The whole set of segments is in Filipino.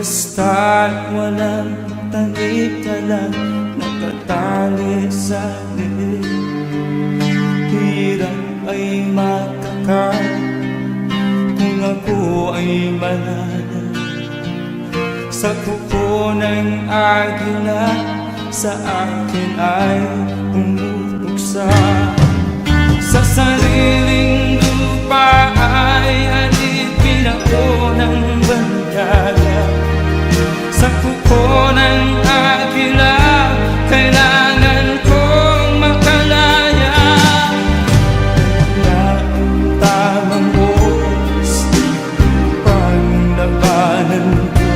Basta't walang tanik ka lang nakatali sa liit. Hirap ay matakal kung ako ay manana. Sa kuko ng agila sa akin ay pumupuksa. Sa sariling lupa ay alipin ako ng bandaga. Sa kuko ng agila kailangan kong makalaya. Kaya ang tamang oras upang labanan ko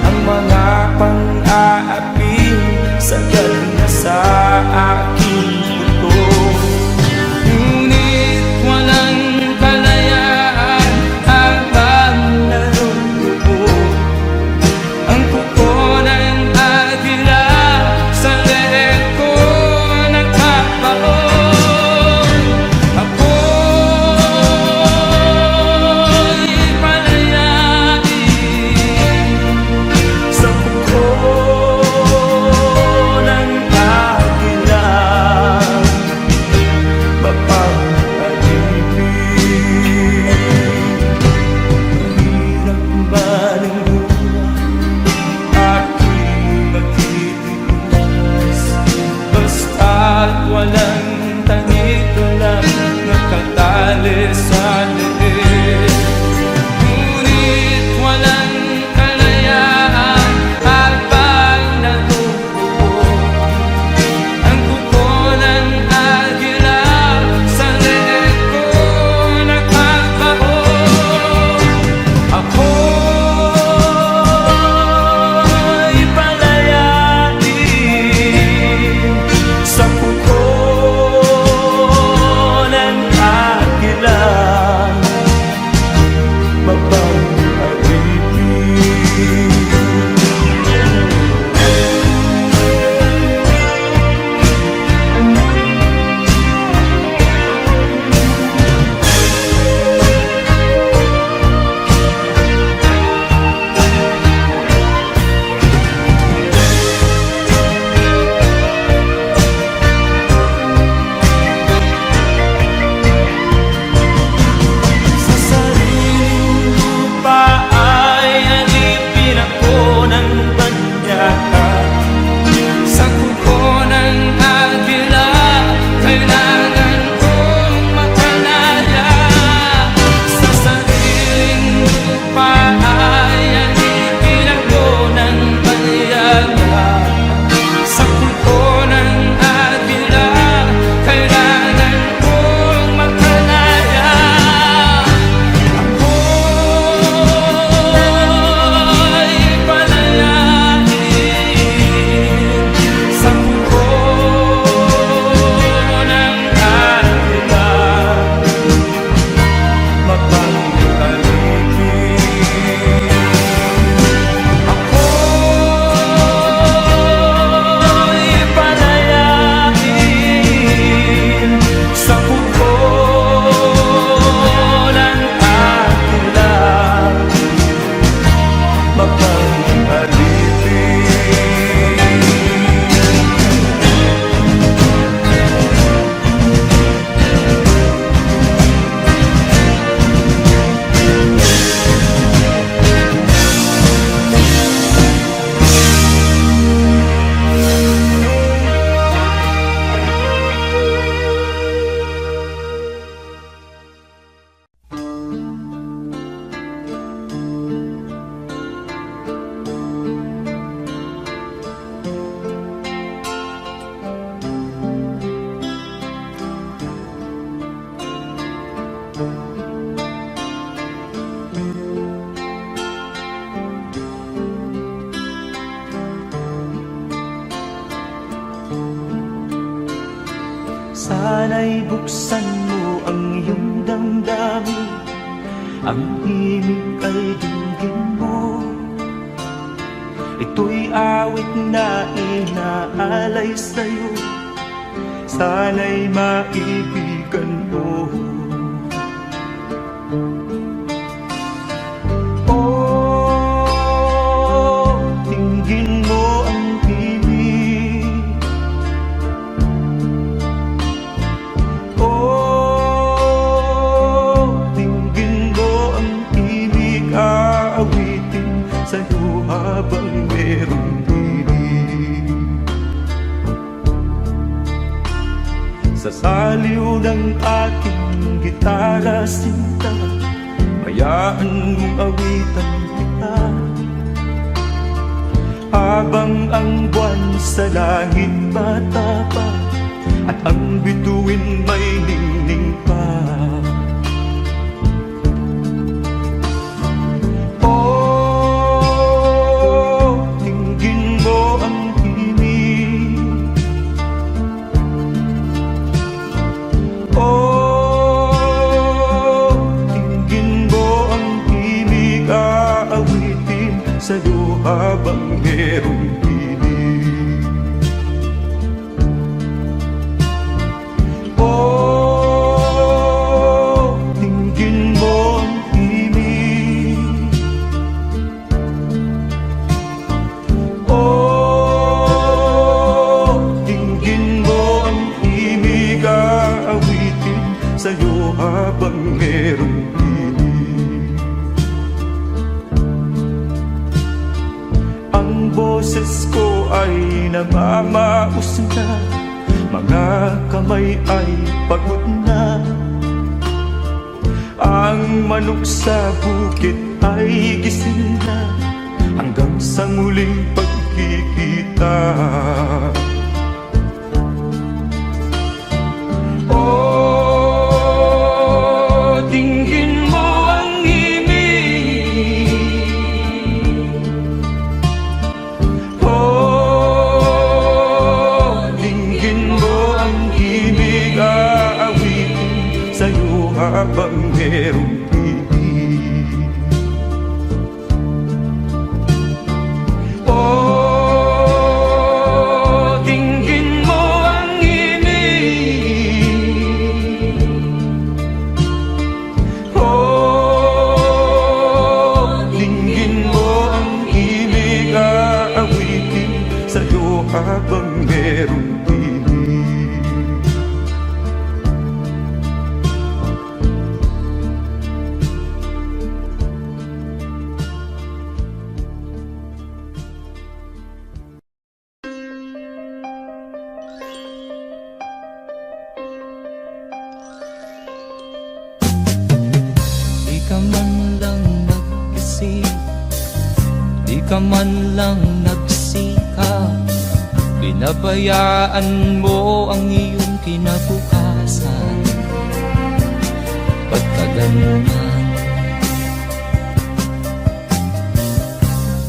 ang mga pang-aapi sagad na sa aking buto. Ngunit walang kalayaan habang naroroon ang kuko ng agila sa leeg ko nagpapaon. Ako'y palayain sa kuko ng agila, mapag-alipin. Mahirap ba ng buhay aking magtitiis? Basta't walang tanik ka lang nakatali sa liit. Ngunit walang kalayaan habang natutuon ang kuko ng agila sa leeg ko nagpapaon. Ako'y palayain sa kuko ng agila, mapag-alipin. Sa sariling lupa ay alipin ako ng banyaga. Sa kuko ng agila kailangan kong makalaya. Sa sariling lupa ay alipin ako ng banyaga. Sa kuko ng agila kailangan kong makalaya. Ako'y palayain sa kuko ng agila, mapag-alipin. Ako'y palayain sa kuko ng agila, mapag-alipin. Sana'y buksan mo ang iyong damdamin, ang himig ay dinggin mo. Ito'y awit na inaalay sa'yo, sana'y maibigan mo. Oh, saliw ng aking gitara sinta, hayaan mong awitan kita. Habang ang buwan sa langit matapa at ang bituin may ningning pa. Oh, tingin mo ang himig. Oh, tingin mo ang himig, aawitin sa'yo habang merong pinig. Oh, tingin mo ang himig. Oh, tingin mo ang himig, aawitin sa'yo habang merong pinig. Ang boses ko ay namamaos na, mga kamay ay pagod na. Ang manok sa bukid ay gising na, hanggang sa muling pagkikita. Oh, tingin mo ang himig. Oh, tingin mo ang himig, aawitin sa'yo habang merong pinig. Oh, tingin mo ang himig. Oh, tingin mo ang himig, aawitin sa'yo habang merong pinig. Di ka man lang nag-isip, di ka man lang nagsikap, pinabayaan mo ang iyong kinabukasan. Ba't ka ganyan?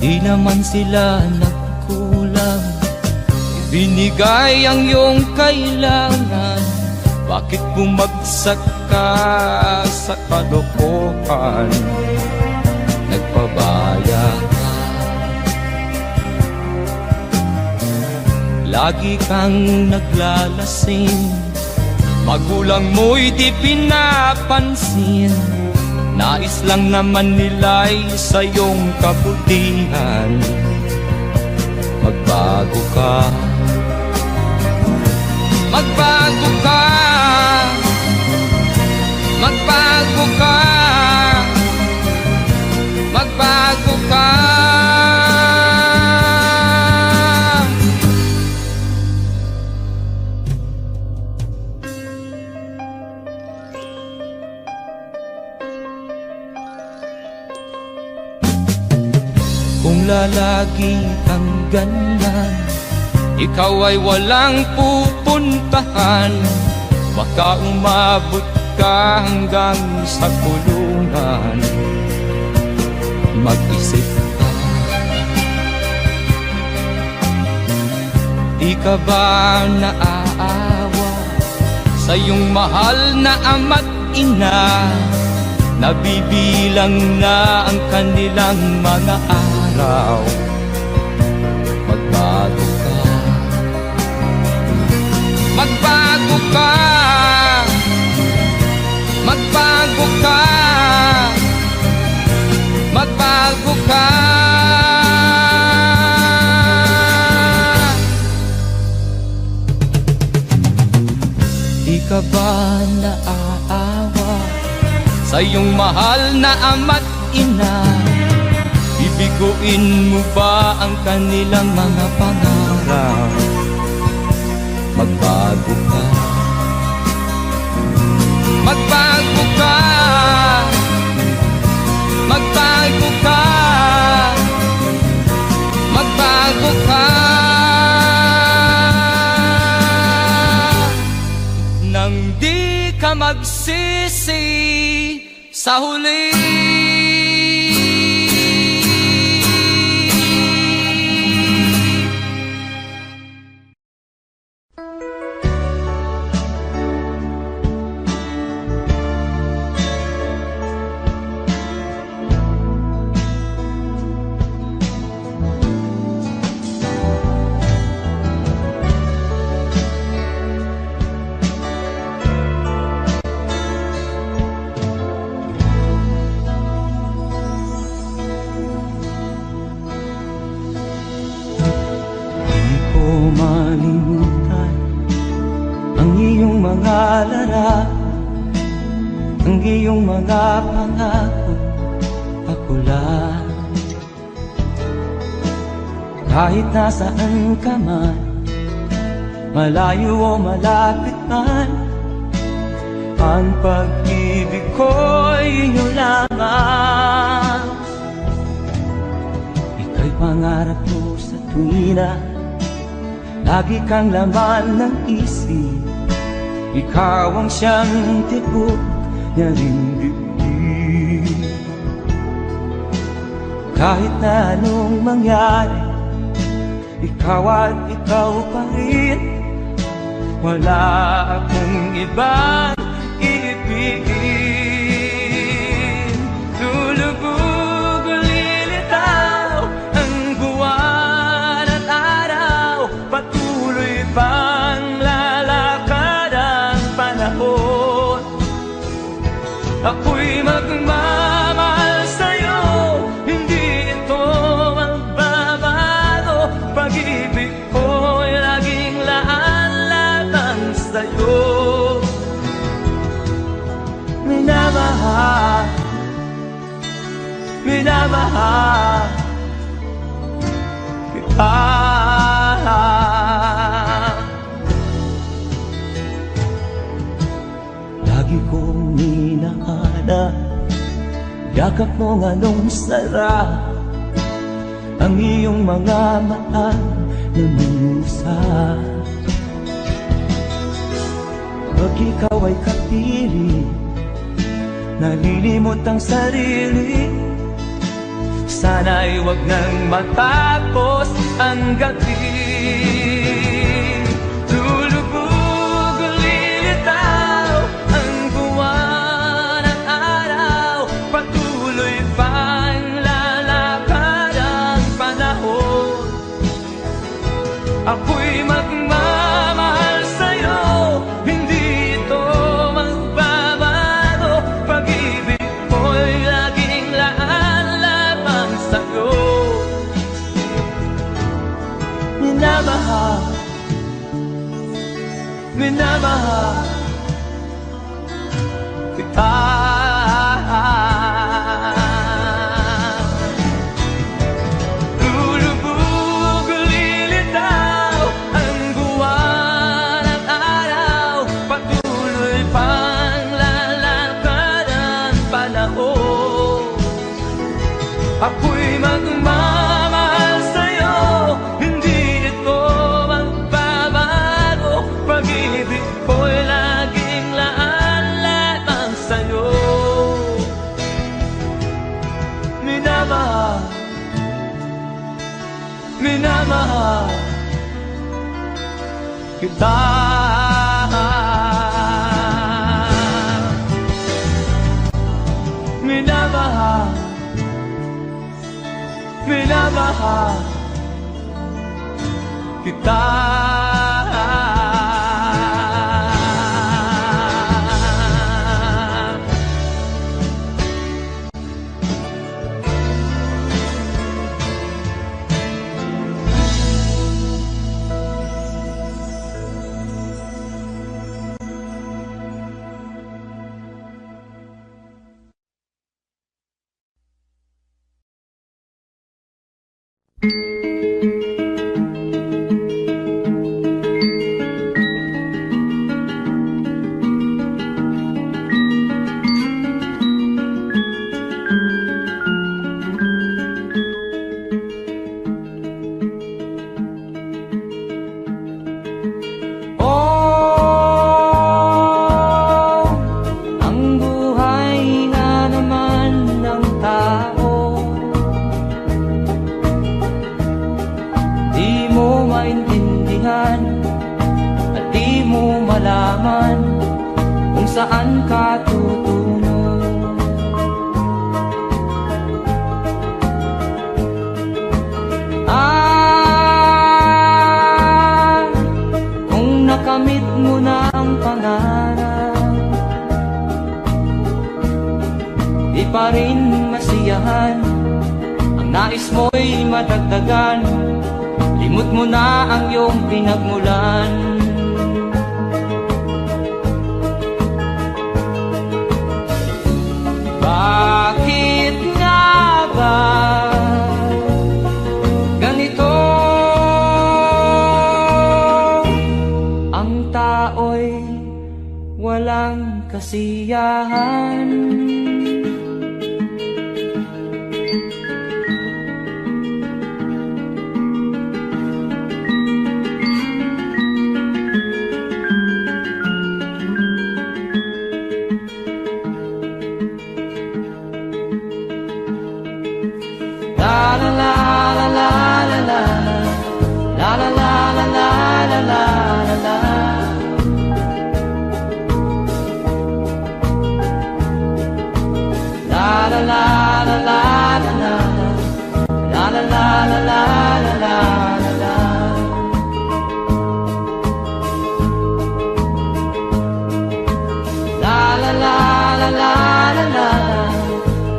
Di naman sila nagkulang, ibinigay ang iyong kailangan. Bakit bumagsak ka sa kalokohan? Nagpabaya ka, lagi kang naglalasing, magulang mo'y di pinapansin. Nais lang naman nila'y sa iyong kabutihan. Magbago ka, magbago ka, magbago ka, magbago ka. Kung lalagi kang ganyan, ikaw ay walang pupuntahan. Baka umabot ka hanggang sa kulungan. Mag-isip ka, di ka ba naaawa sa iyong mahal na ama't ina? Nabibilang na ang kanilang mga araw. Magbago ka, magbago ka, magbago ka, magbago ka. Di ka ba naaawa sa iyong mahal na ama't ina? Bibiguin mo ba ang kanilang mga pangarap? Magbago ka, magbago ka, magbago ka, magbago ka. Nang di ka magsisi sa huli. Malimutan ang iyong mga larawan, ang iyong mga pangako, ako lang. Kahit nasaan ka man, malayo o malapit man, ang pag-ibig ko'y inyo lamang. Ika'y pangarap ko sa tuwina, lagi kang laman ng isip. Ikaw ang siyang tibok niya rin dibdib. Kahit na anong mangyari, ikaw at ikaw pa rin. Wala akong ibang iibigin. Lulubog o lilitaw ang buwan at araw, patuloy pang lalakad ang panahon. Ako'y magmamahal sa'yo, hindi ito magbabago. Pag-ibig ko'y laging laan-laan sa'yo. Minamahal, minamahal kita. Lagi kong inahanap yakap mo nga nung sarap, ang iyong mga mata na minusap. Pag ikaw ay kapiling, nalilimot ang sarili. Sana'y wag nang matapos ang gabi. Lulubog o lilitaw ang buwan at araw, patuloy pang lalakad ang panahon. Ako'y magmamahal sa'yo, hindi ito magbabago. Pag-ibig ko'y laging laan lamang sa'yo. Minamahal, minamahal kita. Lulubog o lilitaw ang buwan at araw, patuloy pang lalakad ang panahon. Ako'y magmamahal sa'yo, hindi ito magbabago. Pag-ibig ko'y laging laan lamang sa'yo. Minamahal, minamahal kita. Minamahal, minamahal kita. saan ka tutungo. Kung nakamit mo na ang pangarap, di pa rin masiyahan, ang nais mo'y madagdagan, limot mo na ang iyong pinagmulan. Bakit nga ba ganito? Ang tao'y walang kasiyahan. La la la la la la la la la la la la la la la. La la la la la la la la la la la la la la. La la la la la la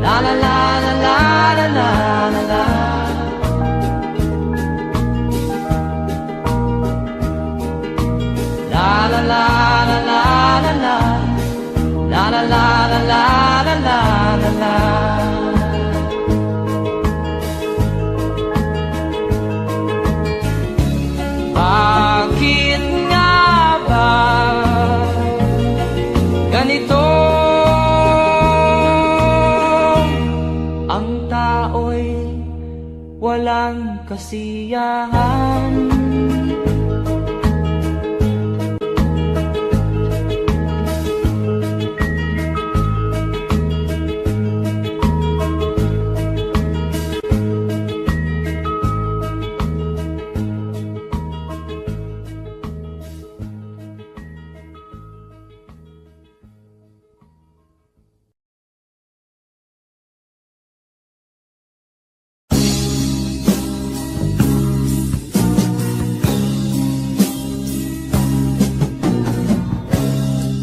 la la la la la la la la. La la la la la la la la la la la la la la. Bakit nga ba ganito? Ang tao'y walang kasiyahan.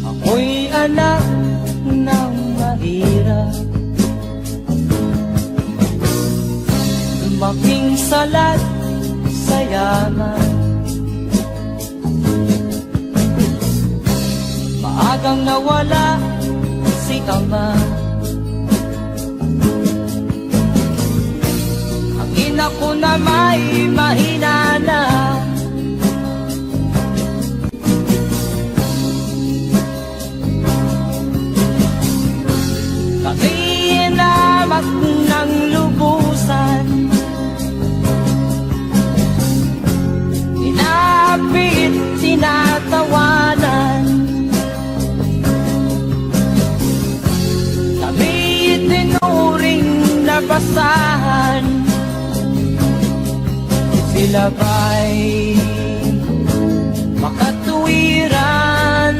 Ako'y anak ng mahirap, lumaking salat sa yaman. Maagang nawala si ama, ang ina ko na may mahina na. Inamat ng lubusan, inapit, tinatawanan. Kami itinuring na basahan, sila ba'y makatuwiran?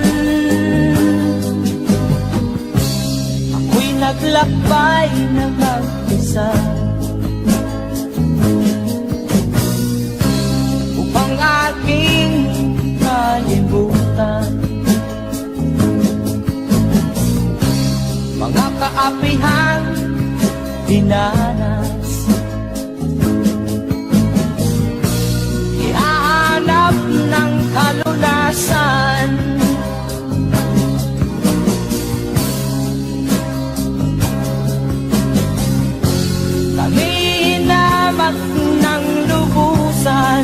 Naglakbay na mag-isa upang aking kalimutan mga kaapihang dinanas. Ihahanap ng kalunasan, inamat ng lubusan,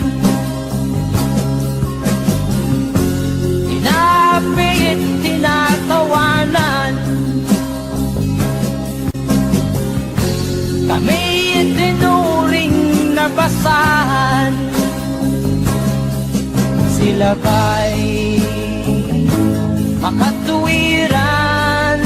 inapit, tinatawanan. Kami itinuring na basahan, sila ba'y makatuwiran?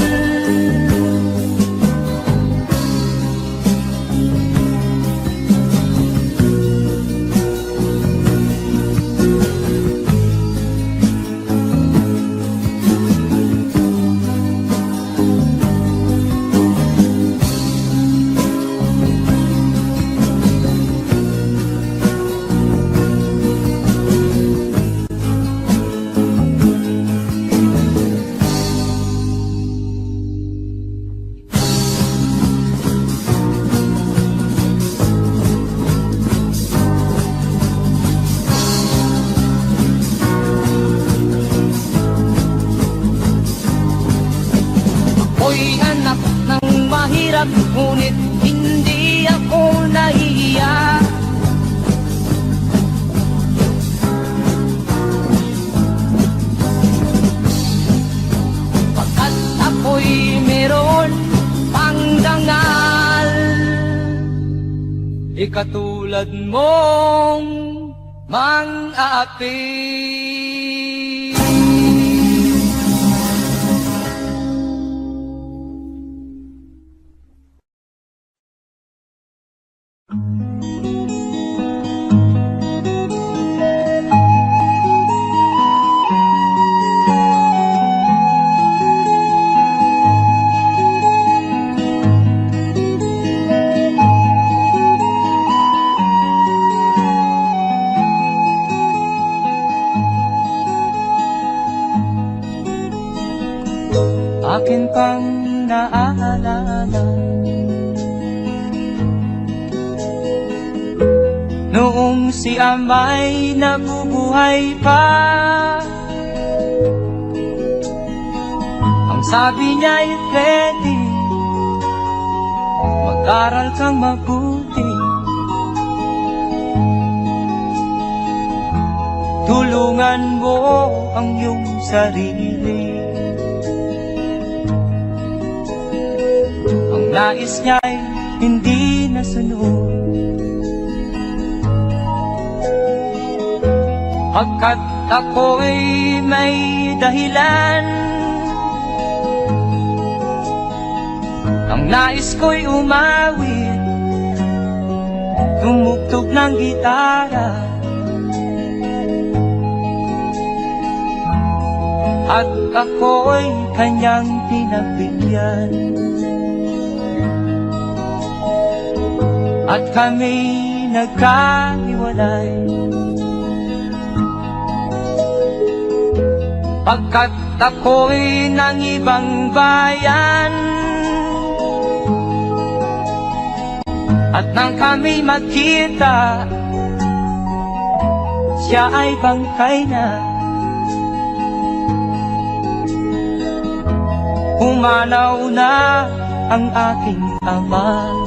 di katulad mong mang-aapi. Akin pang naaalala noong si ama'y nabubuhay pa. Ang sabi niya'y Freddy, mag-aral kang mabuti, tulungan mo ang iyong sarili. Ang nais niya'y hindi nasunod, pagkat ako'y may dahilan. Ang nais ko'y umawit, tumugtog ng gitara, at ako'y kanyang pinabigyan. At kami nagkahiwalay, pagkat ako'y ng ibang bayan. At nang kami magkita, siya ay bangkay na. Umanaw na ang aking ama.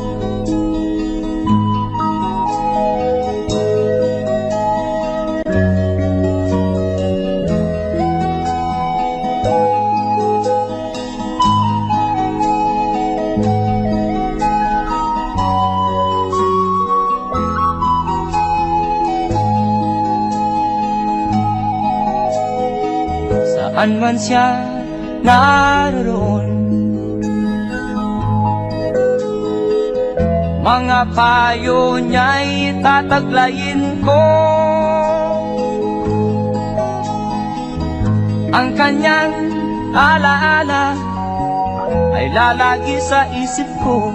Saan man siya naroon, mga payo niya'y tataglayin ko. Ang kanyang alaala ay lalagi sa isip ko,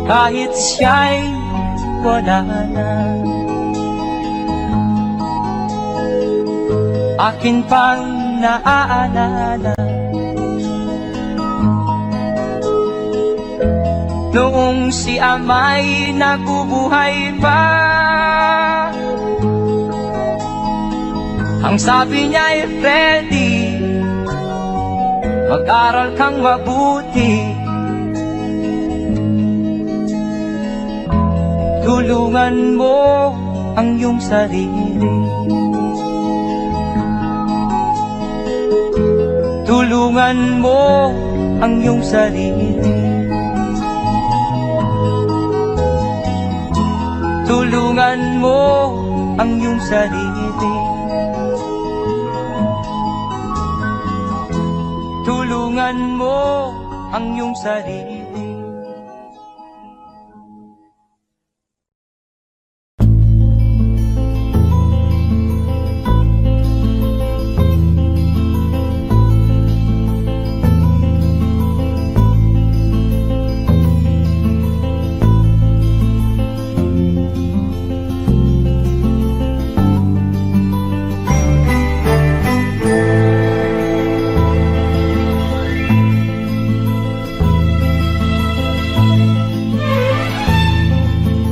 kahit siya'y wala na. Akin pang naaalala noong si ama'y nabubuhay pa. Ang sabi niya'y Freddy, mag-aral kang mabuti, tulungan mo ang iyong sarili. Tulungan mo ang iyong sarili. Tulungan mo ang iyong sarili. Tulungan mo ang iyong sarili.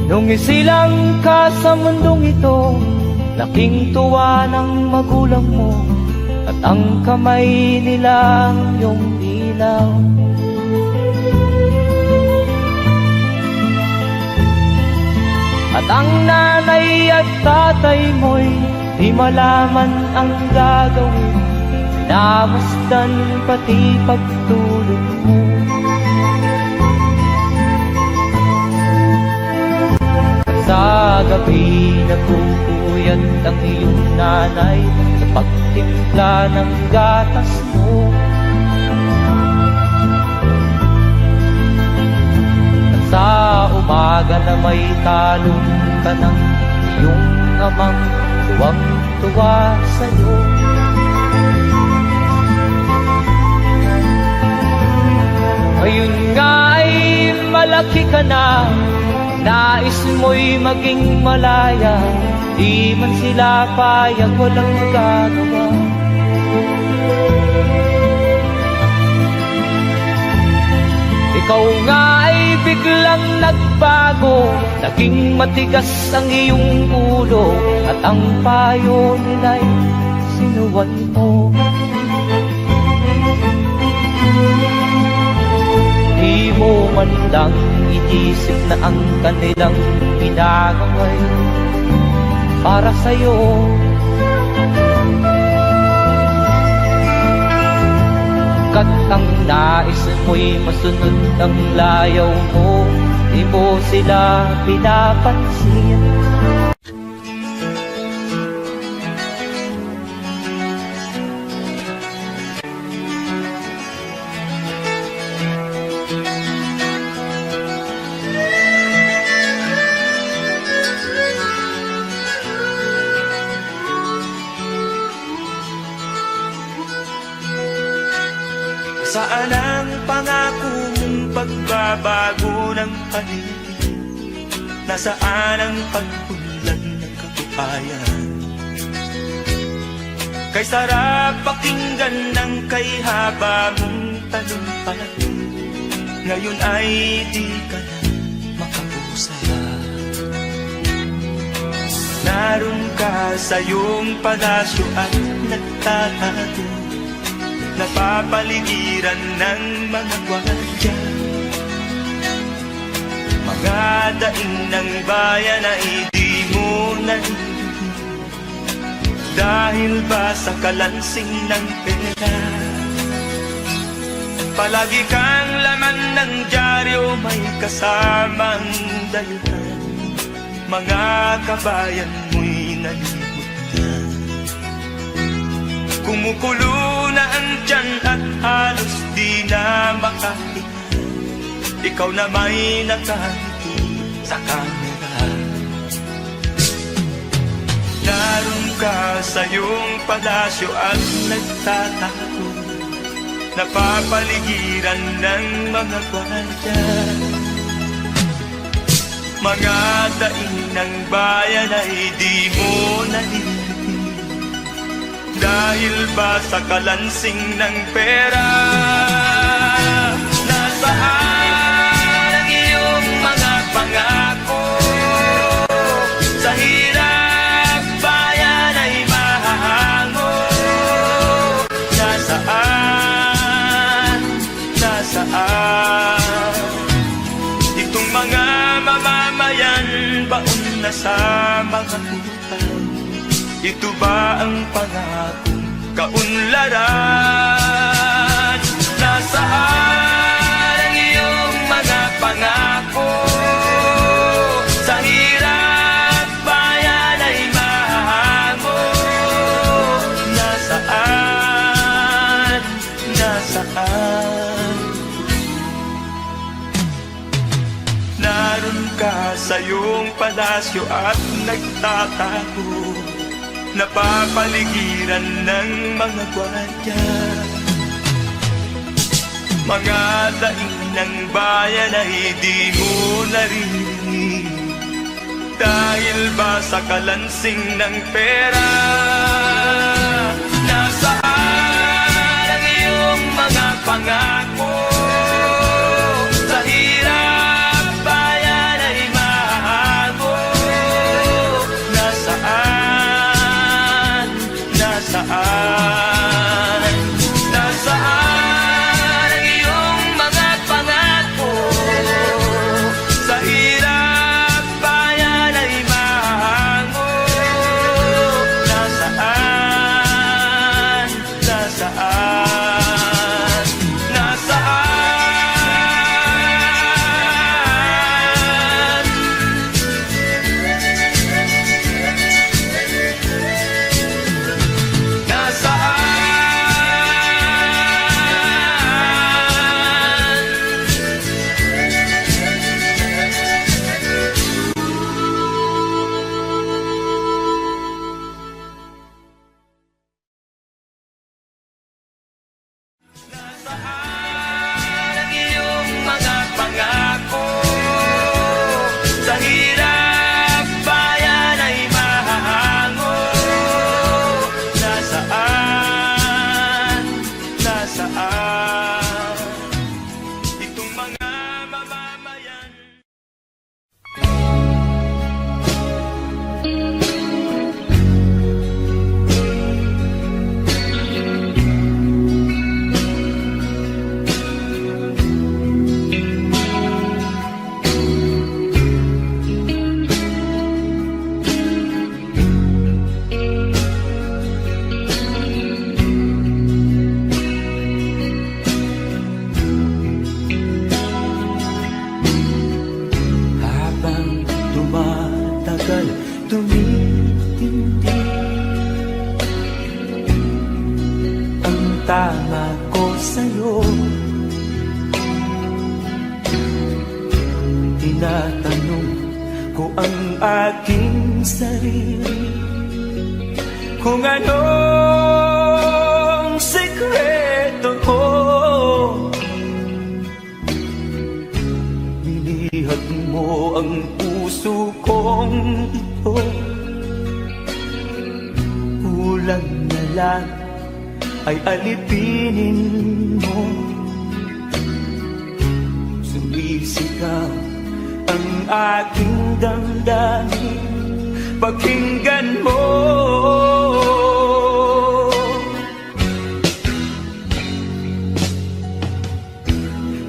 Nung isilang ka sa mundong ito, laking tuwa ng magulang mo, at ang kamay nila ang iyong ilaw. At ang nanay at tatay mo'y di malaman ang gagawin, namasdan pati pagtulog mo. gabi nagpupuyat ang iyong nanay sa pagtimpla ng gatas mo. At sa umaga na may talong ka ng iyong amang tuwang-tuwa sa'yo. Ngayon nga ay malaki ka na, nais mo'y maging malaya, di man sila payag, walang magagawa. Ikaw nga ay biglang nagbago, naging matigas ang iyong ulo, at ang payo nila'y sinuway mo. Di mo man lang inisip na ang kanilang ginagaway para sa'yo. Kat ang nais mo'y masunod ang layaw mo, di mo sila pinapansin. Saan ang pangako mong pagbabago ng paligid? Nasaan ang pagbulan ng kabuhayan? Kay sarap pakinggan ng kay haba mong talumpati, ngayon ay di ka na makapusaya. Naroon ka sa iyong palasyo at nagtatago, napapaligiran ng mga gwardiya. Mga daing ng bayan na hindi mo narinig, dahil ba sa kalansing ng pera? Palagi kang laman ng dyaryo, may kasamang dayuhan, mga kabayan mo'y nalibot na. Kumukulo na ang tiyan at halos di na makahinga, ikaw na may nakangiti sa kamera. Naroon ka sa iyong palasyo at nagtatago, napapaligiran ng mga gwardiya. Mga daing ng bayan ay di mo narinig, dahil ba sa kalansing ng pera? Nasaan ang iyong mga pangako? Sa hirap bayan ay mahahango. Nasaan? Nasaan? Itong mga mamamayan, baon na sa mga utang. Ito ba ang pangakong kaunlaran? Nasaan ang iyong mga pangako? Sa hirap bayan ay mahango. Nasaan? Nasaan? Naroon ka sa iyong palasyo at nagtatago, napapaligiran ng mga gwardiya. Mga daing ng bayan ay di mo narinig, dahil ba sa kalansing ng pera? Nasaan ang iyong mga pangako? Sa hirap bayan ay mahago. Nasaan? Nasaan? Nasaan ang iyong mga pangako? Sa hirap bayan ay mahango. Nasaan? Nasaan? Nasaan? tumitindi. Ang tama ko sa'yo, tinatanong ko ang aking sarili kung anong sekreto ko. Binihag mo ang puso kong ito, kulang na lang ay alipinin mo. Sumisigaw ang aking damdamin, pakinggan mo.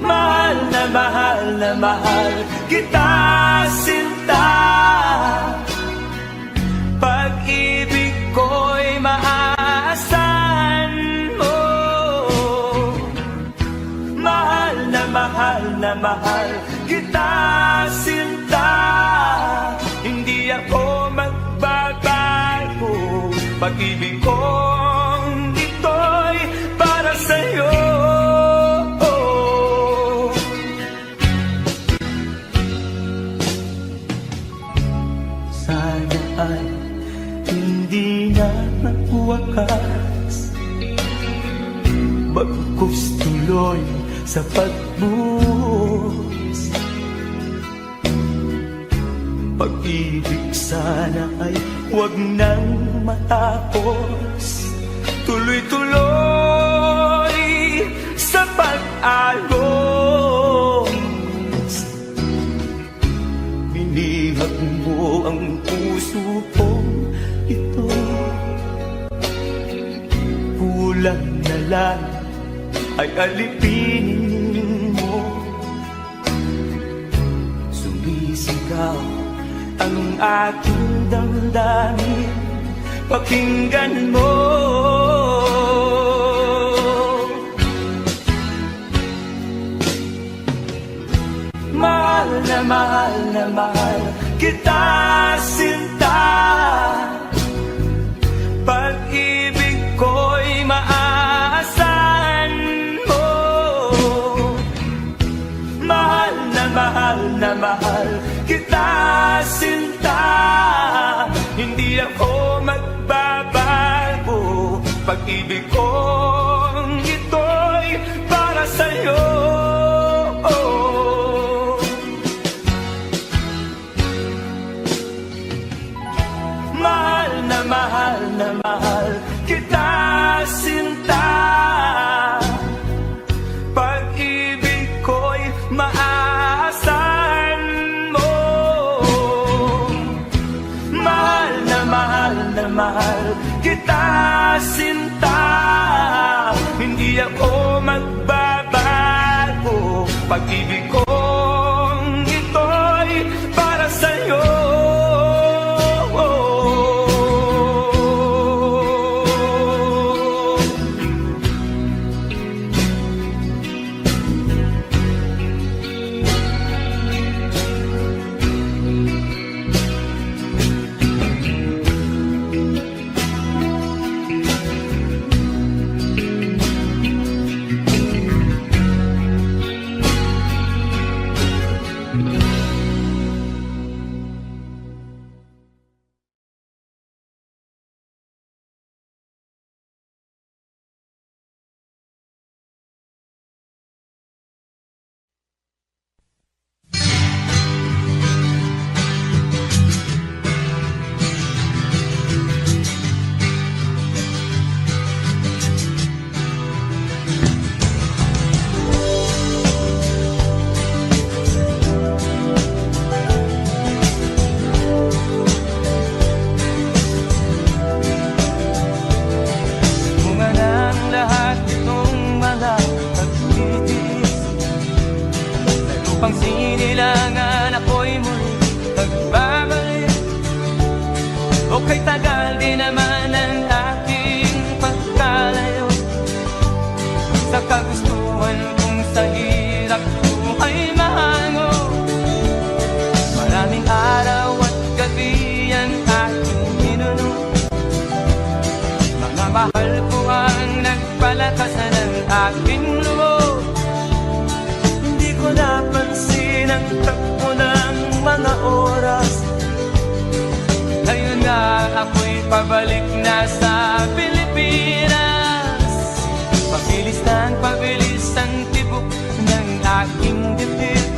Mahal na mahal na mahal kita, sinta. Pag-ibig ko'y maaasahan mo. Mahal na mahal kita, sinta. Hindi ako magbabago. Pag-ibig kong ito'y para sa'yo. Sana ay hindi na magwakas, bagkus tuloy sa pagbuhos. Pag-ibig sana ay huwag nang matapos, tuloy-tuloy sa pag-alos. Binihag mo ang puso kong ito, kulang na lang ay alipinin mo. Sumisigaw ang aking damdamin, pakinggan mo. Mahal na mahal kita, sinta. Pag-ibig ko'y maaasahan mo. Mahal na mahal kita, sinta. Hindi ako magbabago. Pag-ibig kong ito'y para sa'yo. Mahal na mahal kita, sinta. Pag-ibig ko'y maaasahan mo. Mahal na mahal kita, sinta. Hindi ako magbabago. Pag-ibig kong ito'y para sa'yo. Upang sinilangan ako'y muli nagbabalik. O kay tagal din naman ang aking pagkalayo sa kagustuhan kong sa hirap buhay mahango. Maraming araw at gabi ang pabalik na sa Pilipinas. Pabilis ang tibok ng aking dibdib,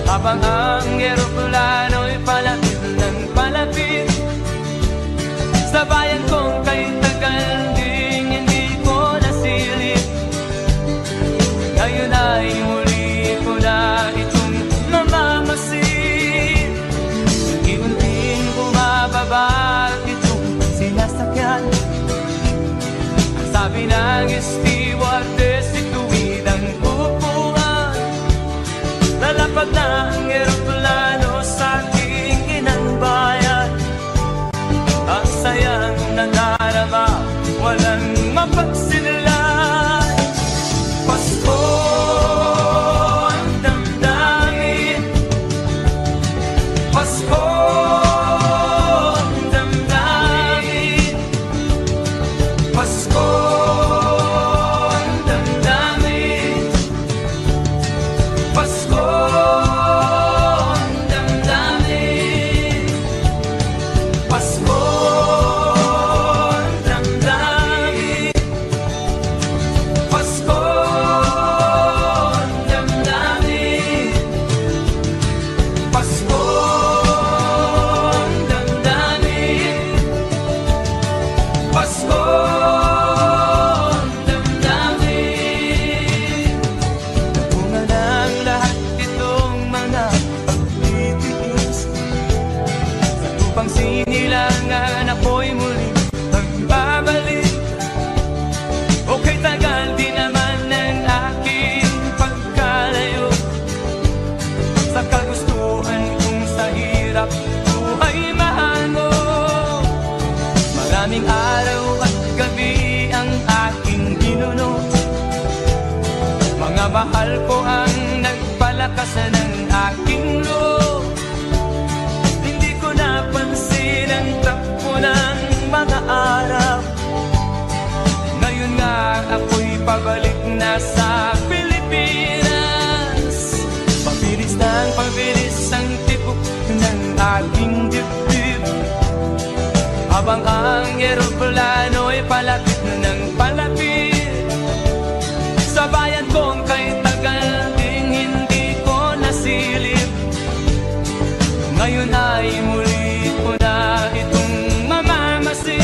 habang ang eroplano'y palapit ng palapit sa bayan kong kay tagal ding hindi ko nasilip. Ngayon ay muli ko na itong mamamasid. Unti-unting bumababa itong sinasakyan. Ang sabi ng stewardess, ituwid ang upuan. Lalapag na ang eroplano sa aking inang bayan. Ang sayang nadarama, walang mapagsinilay. Pasko ang damdamin, Pasko ang damdamin, Pasko ang damdamin, Pasko ang damdamin, Pasko ang damdamin, Pasko ang damdamin, Pasko ang damdamin, Pasko ang damdamin. Bunga ng lahat itong mga pagtitiis, sa lupang sinilangan ako'y muli magbabalik. Okay, tagal di naman ng aking pagkalayo sa kagustuhan kong sa hirap buhay mahango. Maraming araw at gabi ang aking ginuno, mga mahal ko ang nagpalakas ng aking loob. Hindi ko napansin ang takbo ng mga araw. Ngayon nga ako'y pabalik na sa Pilipinas. Pabilis ang tibok ng aking dibdib, habang ang eroplano'y palapit ng palapit sa bayan kong kay tagal ding hindi ko nasilip. Ngayon ay muli ko na itong mamamasid.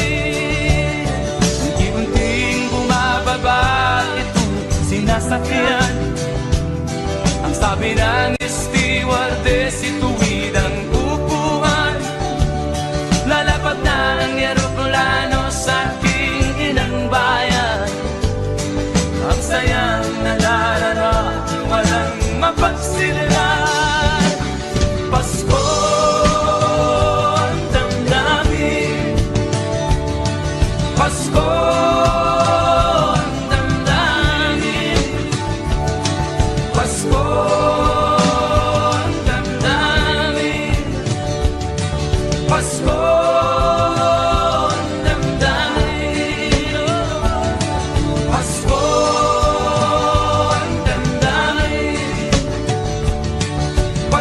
Unti-unting bumababa itong sinasakyan. Ang sabi ng stewardess, ituwid ang upuan. Lalapag na ang eroplano sa aking inang bayan. Ang sayang nadarama, walang mapagsinilay. Pasko ang damdamin, Pasko ang damdamin, Pasko ang damdamin, Pasko ang damdamin, Pasko ang damdamin, Pasko ang damdamin,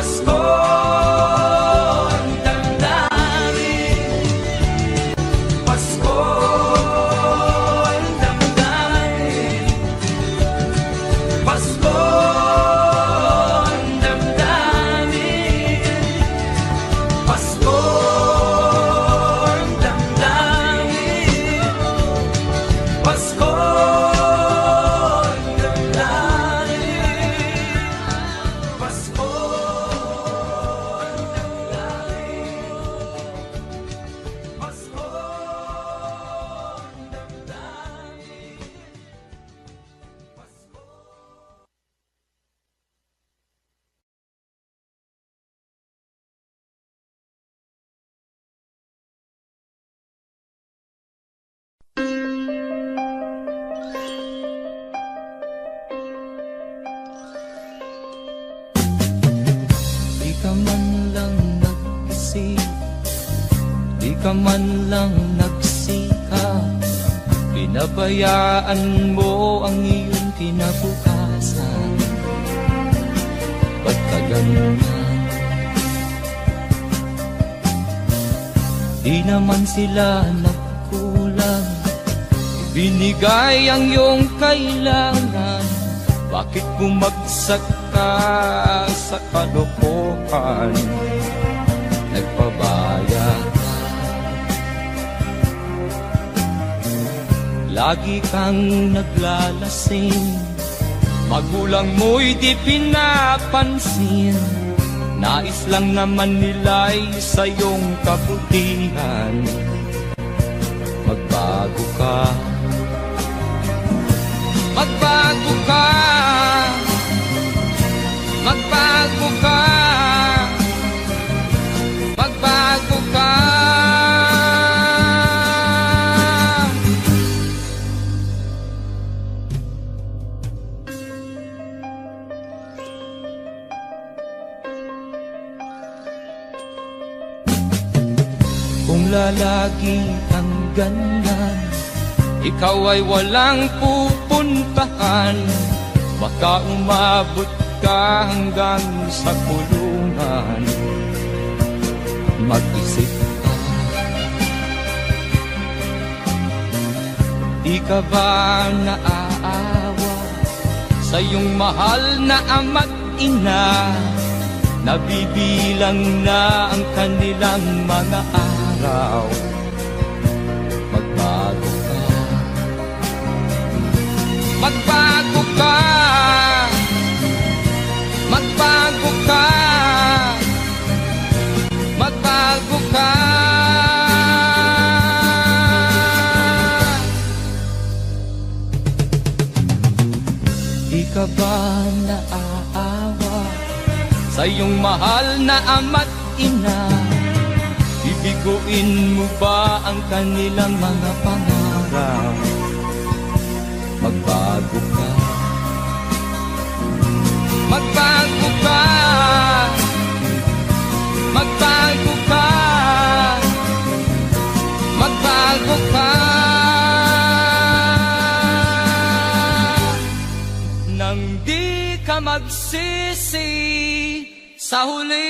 Pasko ang damdamin, Pasko ang damdamin, Pasko ang damdamin, Pasko ang damdamin, Pasko ang damdamin, Pasko ang Di ka man lang nag-isip, di ka man lang nagsikap, pinabayaan mo ang iyong kinabukasan. Ba't ka ganyan? di naman sila nagkulang. Binigay ang iyong kailangan, bakit bumagsak ka sa kalokohan? Nagpabaya ka, lagi kang naglalasing, magulang mo'y di pinapansin. Nais lang naman nila'y sa iyong kabutihan. Magbago ka, magbago ka, magbago ka, magbago ka. Kung lalagi ang ganyan, ikaw ay walang pupuntahan. Baka umabot ka hanggang sa kulungan. Mag-isip ka, di ka ba naaawa sa iyong mahal na ama't ina? Nabibilang na ang kanilang mga araw. Magbago ka, magbago ka, magbago ka, magbago ka. Di ka ba naaawa sa iyong mahal na ama't ina? Bibiguin mo ba ang kanilang mga pangarap? Magbago ka, magbago ka, magbago ka, magbago ka. Nang di ka magsisi sa huli.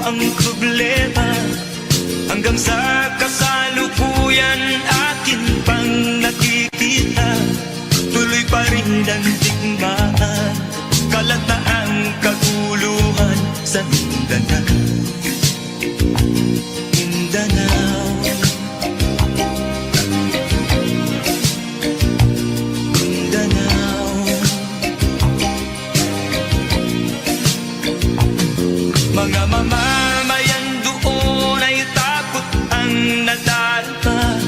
Ang problema hanggang sa kasalukuyan akin pang nakikita, tuloy pa rin ang digmaan, kalataang kaguluhan sa Mindanao. Mindanao, Mindanao. Mga mamamayan doon ay takot ang nadarama,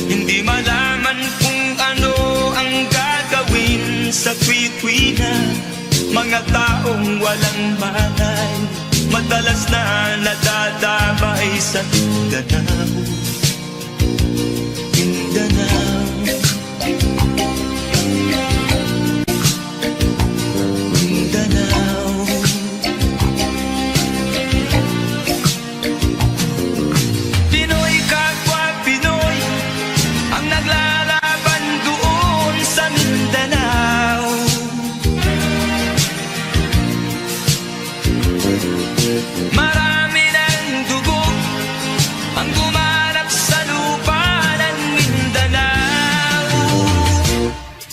hindi malaman kung ano ang gagawin sa tuwi-tuwi-na. Mga taong walang malay, madalas na nadadamay sa Mindanao. Mindanao, Mindanao. Pinoy kapwa Pinoy ang naglalaban doon sa Mindanao. Marami ng dugo ang gumanap sa lupa ng Mindanao.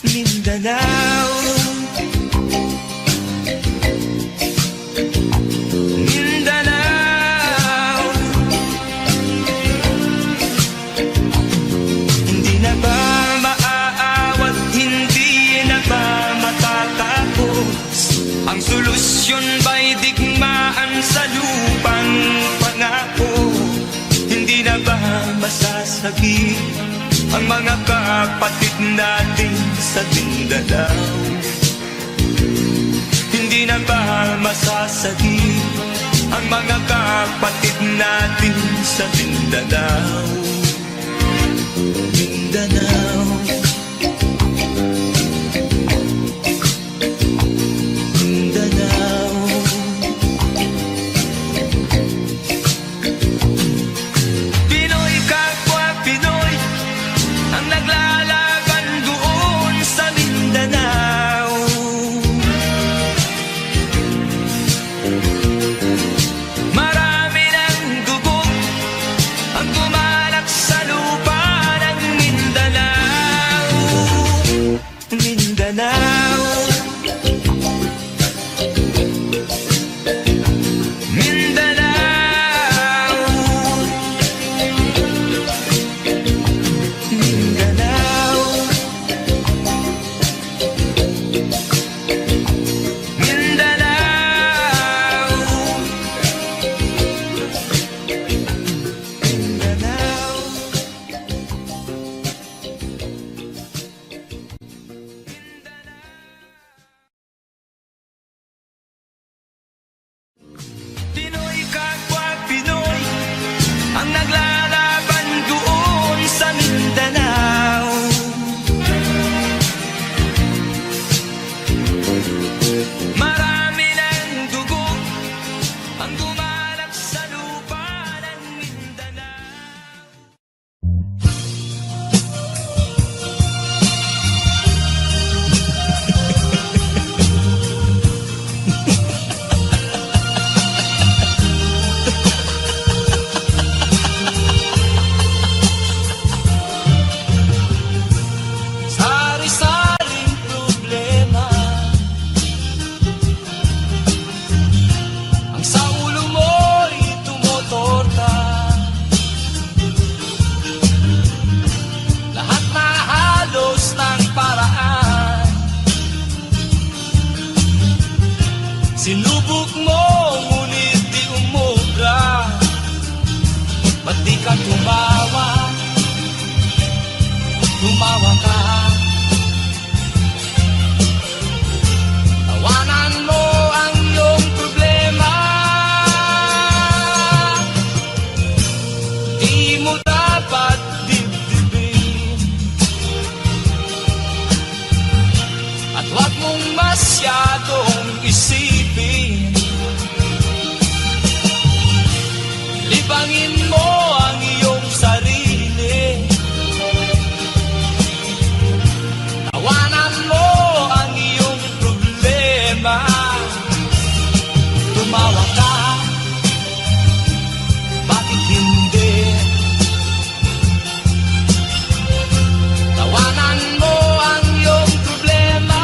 Mindanao, Relasyon ba'y digmaan sa lupang pangako? Hindi na ba masasagi ang mga kapatid natin sa Mindanao? Hindi na ba masasagi ang mga kapatid natin sa Mindanao? Mindanao, Mindanao. Pinoy kapwa Pinoy ang naglalaban doon sa Mindanao. Marami ng dugo ang gumalak sa lupa ng Mindanao. Mindanao, Mindanao, Mindanao, Mindanao, Mindanao. Pinoy kapwa Pinoy ang naglalaban doon sa Mindanao. Marami ng dugo ang gumalak sa lupa ng Mindanao. Sari-saring problema ang sa ulo mo'y tumotorta. Lahat na halos ng paraan sinubok mo, ngunit di umubra. Ba't di ka tumawa? Tumawa ka. Tawanan mo ang iyong problema. Di mo dapat dibdibin, at huwag mong masyadong isipin. Libangin mo ang iyong sarili. Tawanan mo ang iyong problema. Tumawa ka, bakit hindi? Tawanan mo ang iyong problema.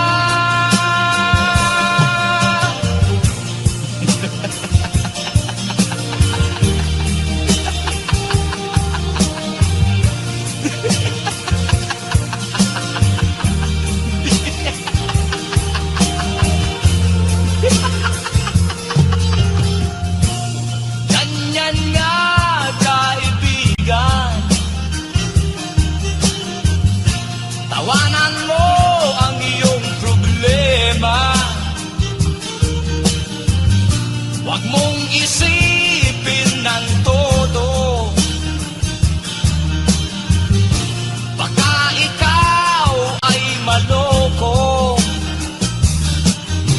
Ganyan nga, kaibigan. Tawanan mo ang iyong problema. Huwag mong isipin ng todo. Baka ikaw ay maloko.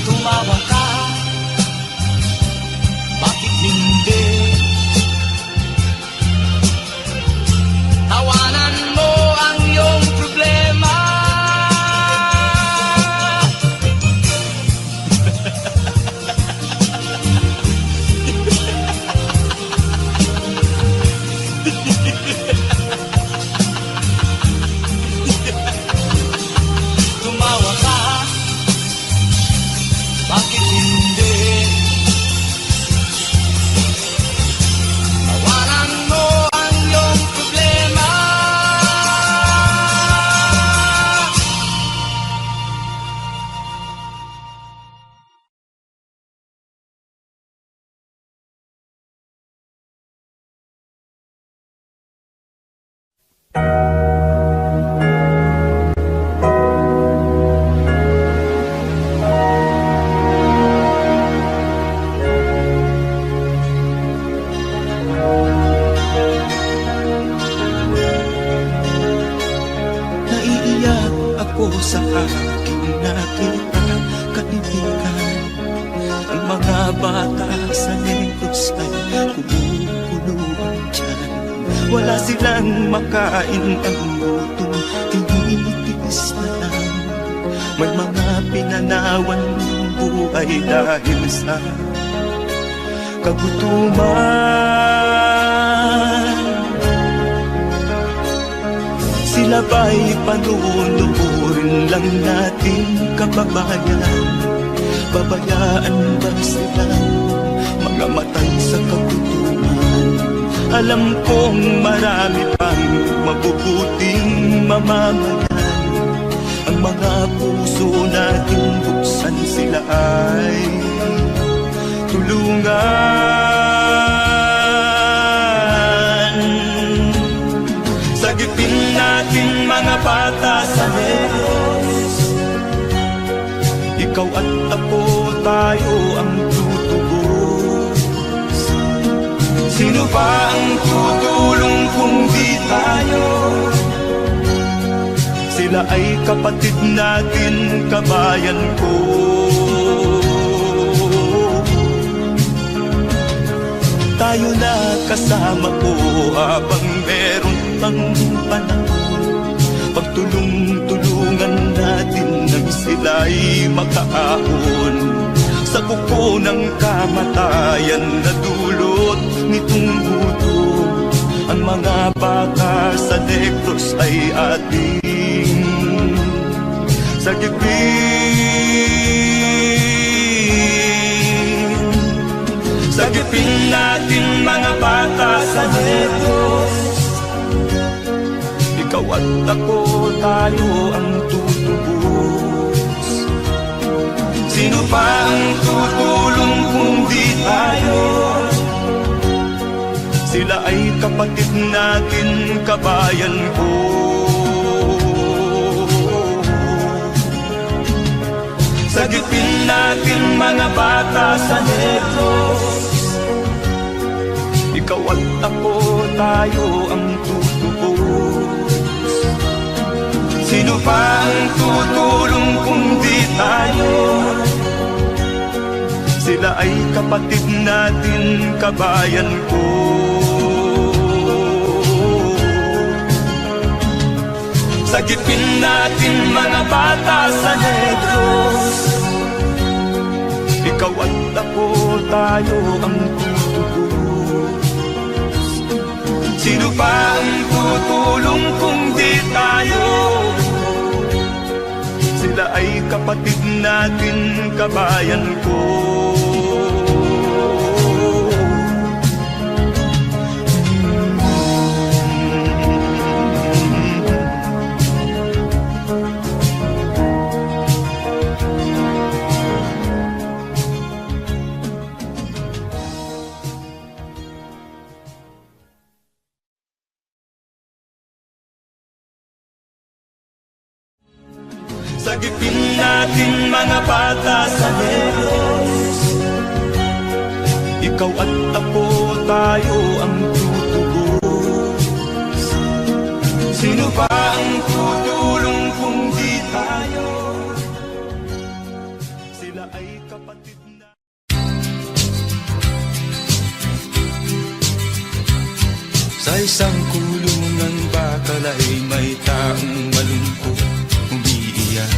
Tumawa ka, bakit hindi? Tawanan mo ang iyong problema. ko sa aking nakita kaibigan. Ang mga bata sa Negros ay kumukulong dyan. Wala silang makain, ang gutom tinitiis na lang. May mga pinanawan ng buhay dahil sa kagutuman. Sila ba'y panunurin lang nating kababayan? Babayaan ba silang mga matay sa kagutuman? Alam kong marami pang mabubuting mamamayan. Ang mga puso nating buksan, sila ay tulungan. Sagipin natin mga bata sa Negros. Ikaw at ako, tayo ang tutubos. Sino ba ang tutulong kung di tayo? Sila ay kapatid natin, kabayan ko. Tayo na kasama ko habang meron pang panahon. Pagtulong-tulungan natin nang sila'y makaahon sa kuko ng kamatayan na dulot nitong gutom. Ang mga baka sa Negros ay ating sagipin. Sagipin natin mga bata sa Negros. Ikaw at ako, tayo ang tutubos. Sino pa ang tutulong kung di tayo? Sila ay kapatid natin, kabayan ko. Sagipin natin mga bata sa Negros. Ikaw at ako, tayo ang tutubos. Sino pa ang tutulong kung di tayo? Sila ay kapatid natin, kabayan ko. Sagipin natin mga bata sa Negros. Ikaw at ako, tayo ang tutubos. Sino pa ang tutulong kung di tayo? Sila ay kapatid natin, kabayan ko. Sagipin natin mga bata sa Negros. Ikaw at ako, tayo ang tutubos. Sino ba ang tutulong kung di tayo? Sila ay kapatid na. Sa isang kulungan bakal ay may taong malungkot umiiyak.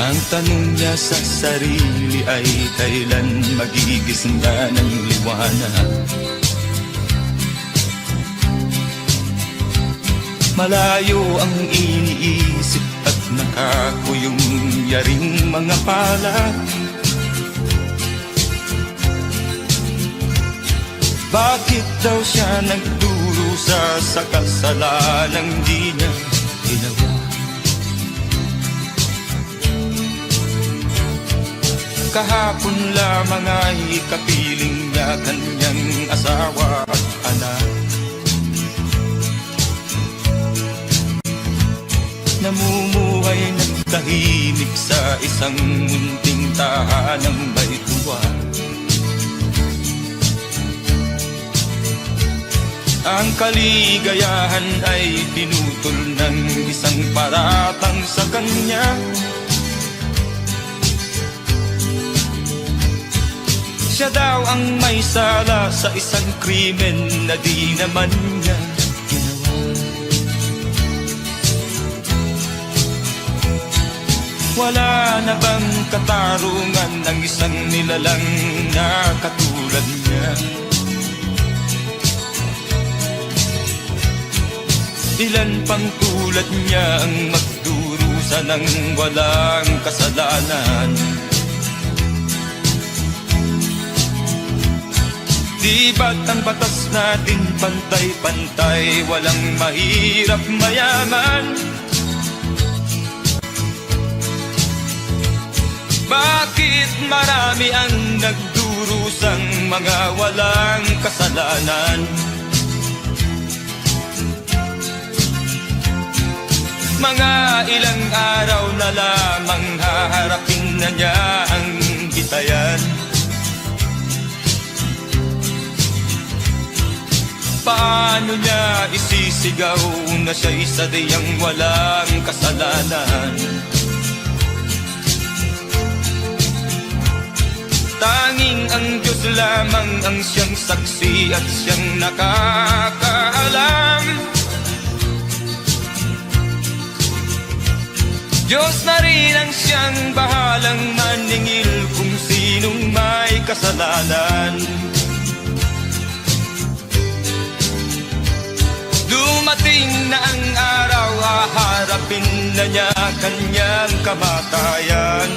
Ang tanong niya sa sarili ay kailan magigising na ng liwanag. Malayo ang iniisip at nakakuyong yaring mga palad. Bakit daw siya nagdurusa sa kasalanang di niya ginawa? Kahapon lamang ay kapiling niya kanyang asawa at anak. Namumuhay ng tahimik sa isang munting tahanang may tuwa. Ang kaligayahan ay pinutol ng isang paratang sa kanya. Siya daw ang may sala sa isang krimen na di naman niya ginawa. Wala na bang katarungan ng isang nilalang na katulad niya? Ilan pang tulad niya ang magdurusa ng walang kasalanan? Di ba't ang batas natin pantay-pantay, walang mahirap mayaman? Bakit marami ang nagdurusang mga walang kasalanan? Mga ilang araw na lamang haharapin na niya ang bitayan. Paano niya isisigaw na siya'y sadyang walang kasalanan? Tanging ang Diyos lamang ang siyang saksi at siyang nakakaalam. Diyos na rin ang siyang bahalang maningil kung sinong may kasalanan. Dumating na ang araw, haharapin na niya kanyang kamatayan.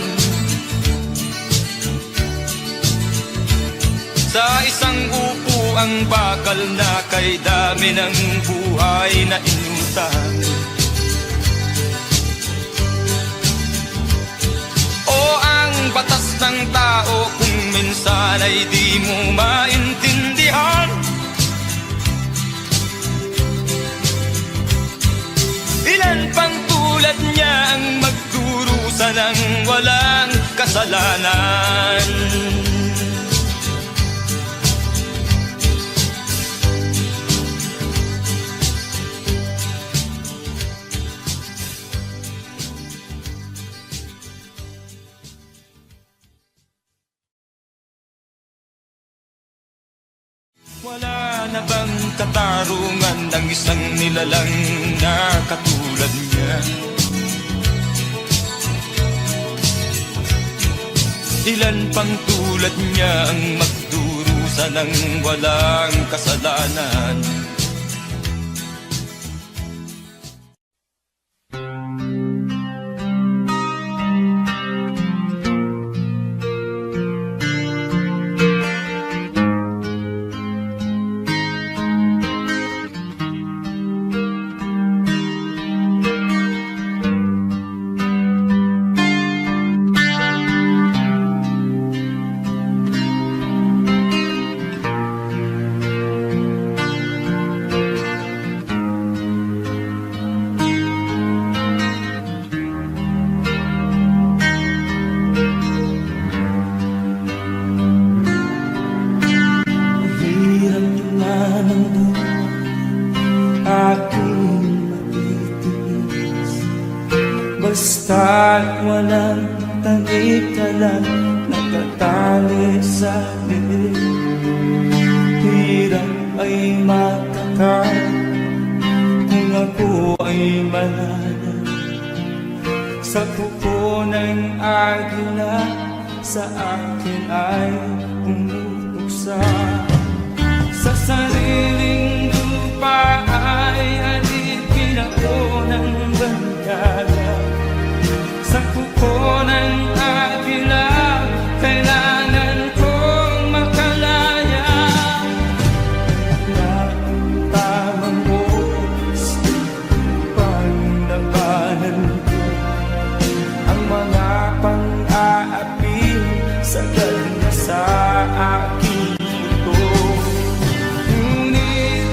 Sa isang upo ang bakal na kay dami ng buhay na inutang. O ang batas ng tao kung minsan ay di mo maintindihan. Ilan pang tulad niya ang magdurusa ng walang kasalanan? Wala na bang katarungan ng isang nilalang na katulad niya? Ilan pang tulad niya ang magdurusa ng walang kasalanan? Basta't walang talikala, nakatali sa liit. Hirap ay makakarap kung ako ay malala. Sa kuko ng agila, sa akin ay umuuksa. Sa sariling lupa ay alipin ako ng bandala. Sa kuko ng agila, kailangan kong makalaya. Na ang tamang oras, panglabanan ko ang mga pang-aapi sa ganda sa aking ito. Ngunit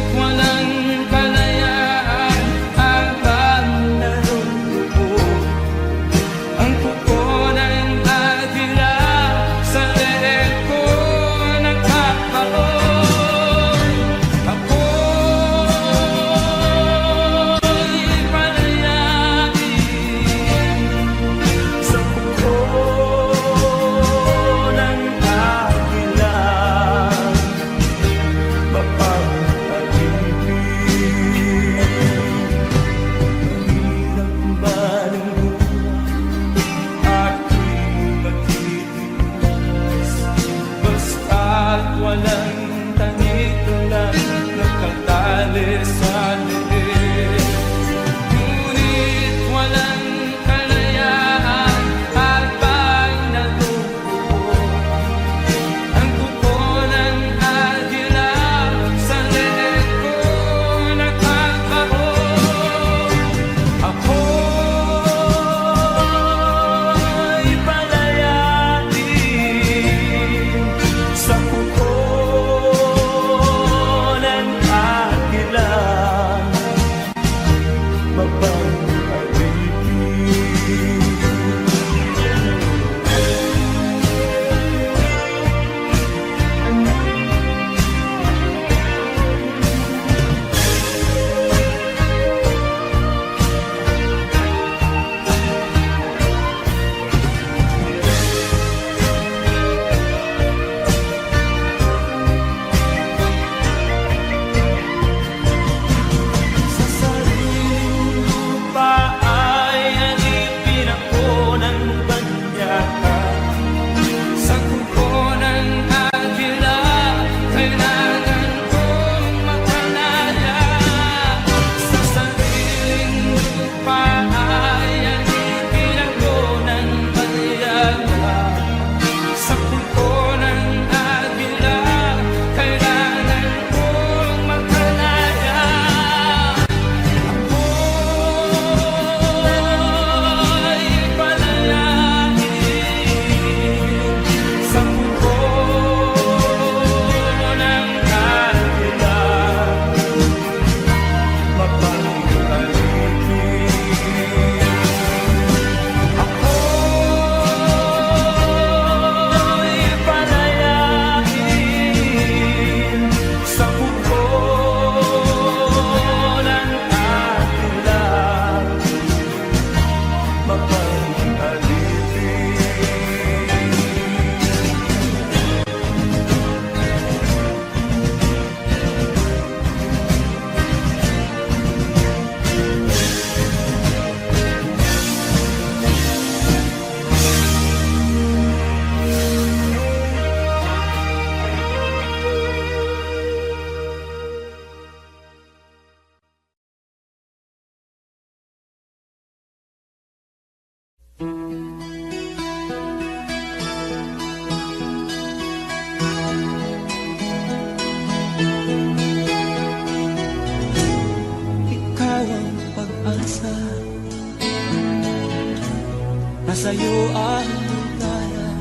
sa'yo ang ligaya.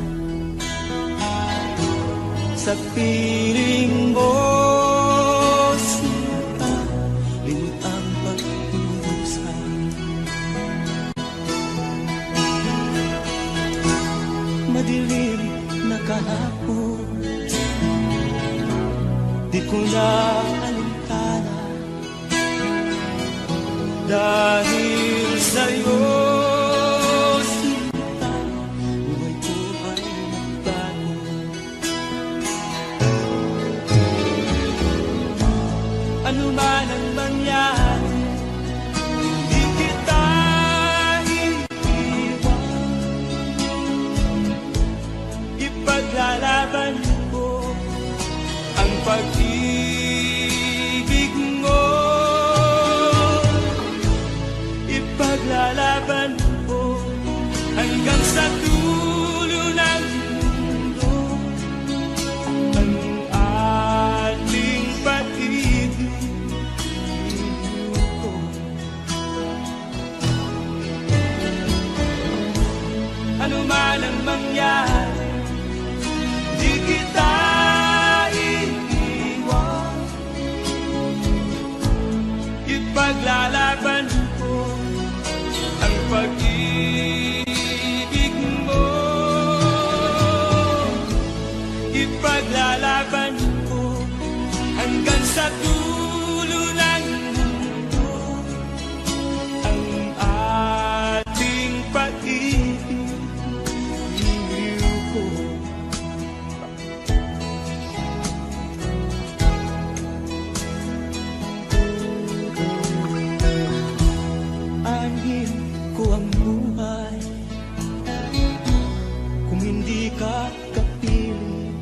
Sa piling mo, sinta, limot ang pagdudusa. Madilim na kahapon, di ko na alintana. Dahil sa'yo, sinta, buhay ko ay nagbago. Ano man ang mangyari, di kita iiwan. Ipaglalaban ko ang pag-ibig mo. Ipaglalaban ko hanggang sa dulo ng mundo ang ating pag-ibig ko. Ano man ang mangyari, di kita iiwan. Ipaglalaban ko ang pag-ibig mo. Ipaglalaban ko hanggang sa dulo ng mundo ang ating pag-ibig ko. Anhin ko ang buhay kung hindi ka kapiling.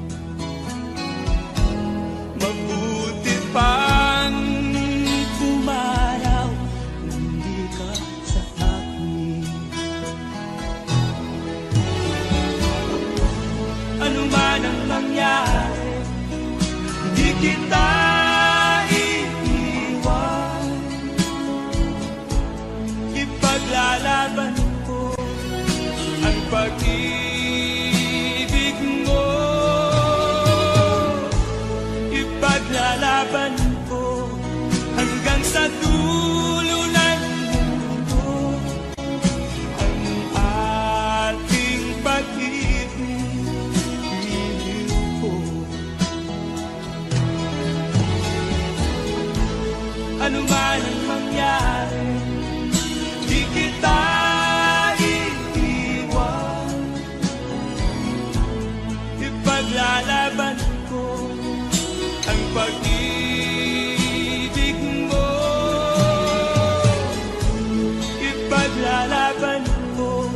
Mabuti pang pumaraw kung hindi ka sa akin. Ano man ang mangyari, hindi kita iiwan. Ipaglalaban ko ang pag-ibig mo. Ipaglalaban ko hanggang sa dulo ng mundo ang ating pag-ibig ko. Ano man ang mangyari, di kita iiwan. Ipaglalaban ko ang pag-ibig mo. Ipaglalaban ko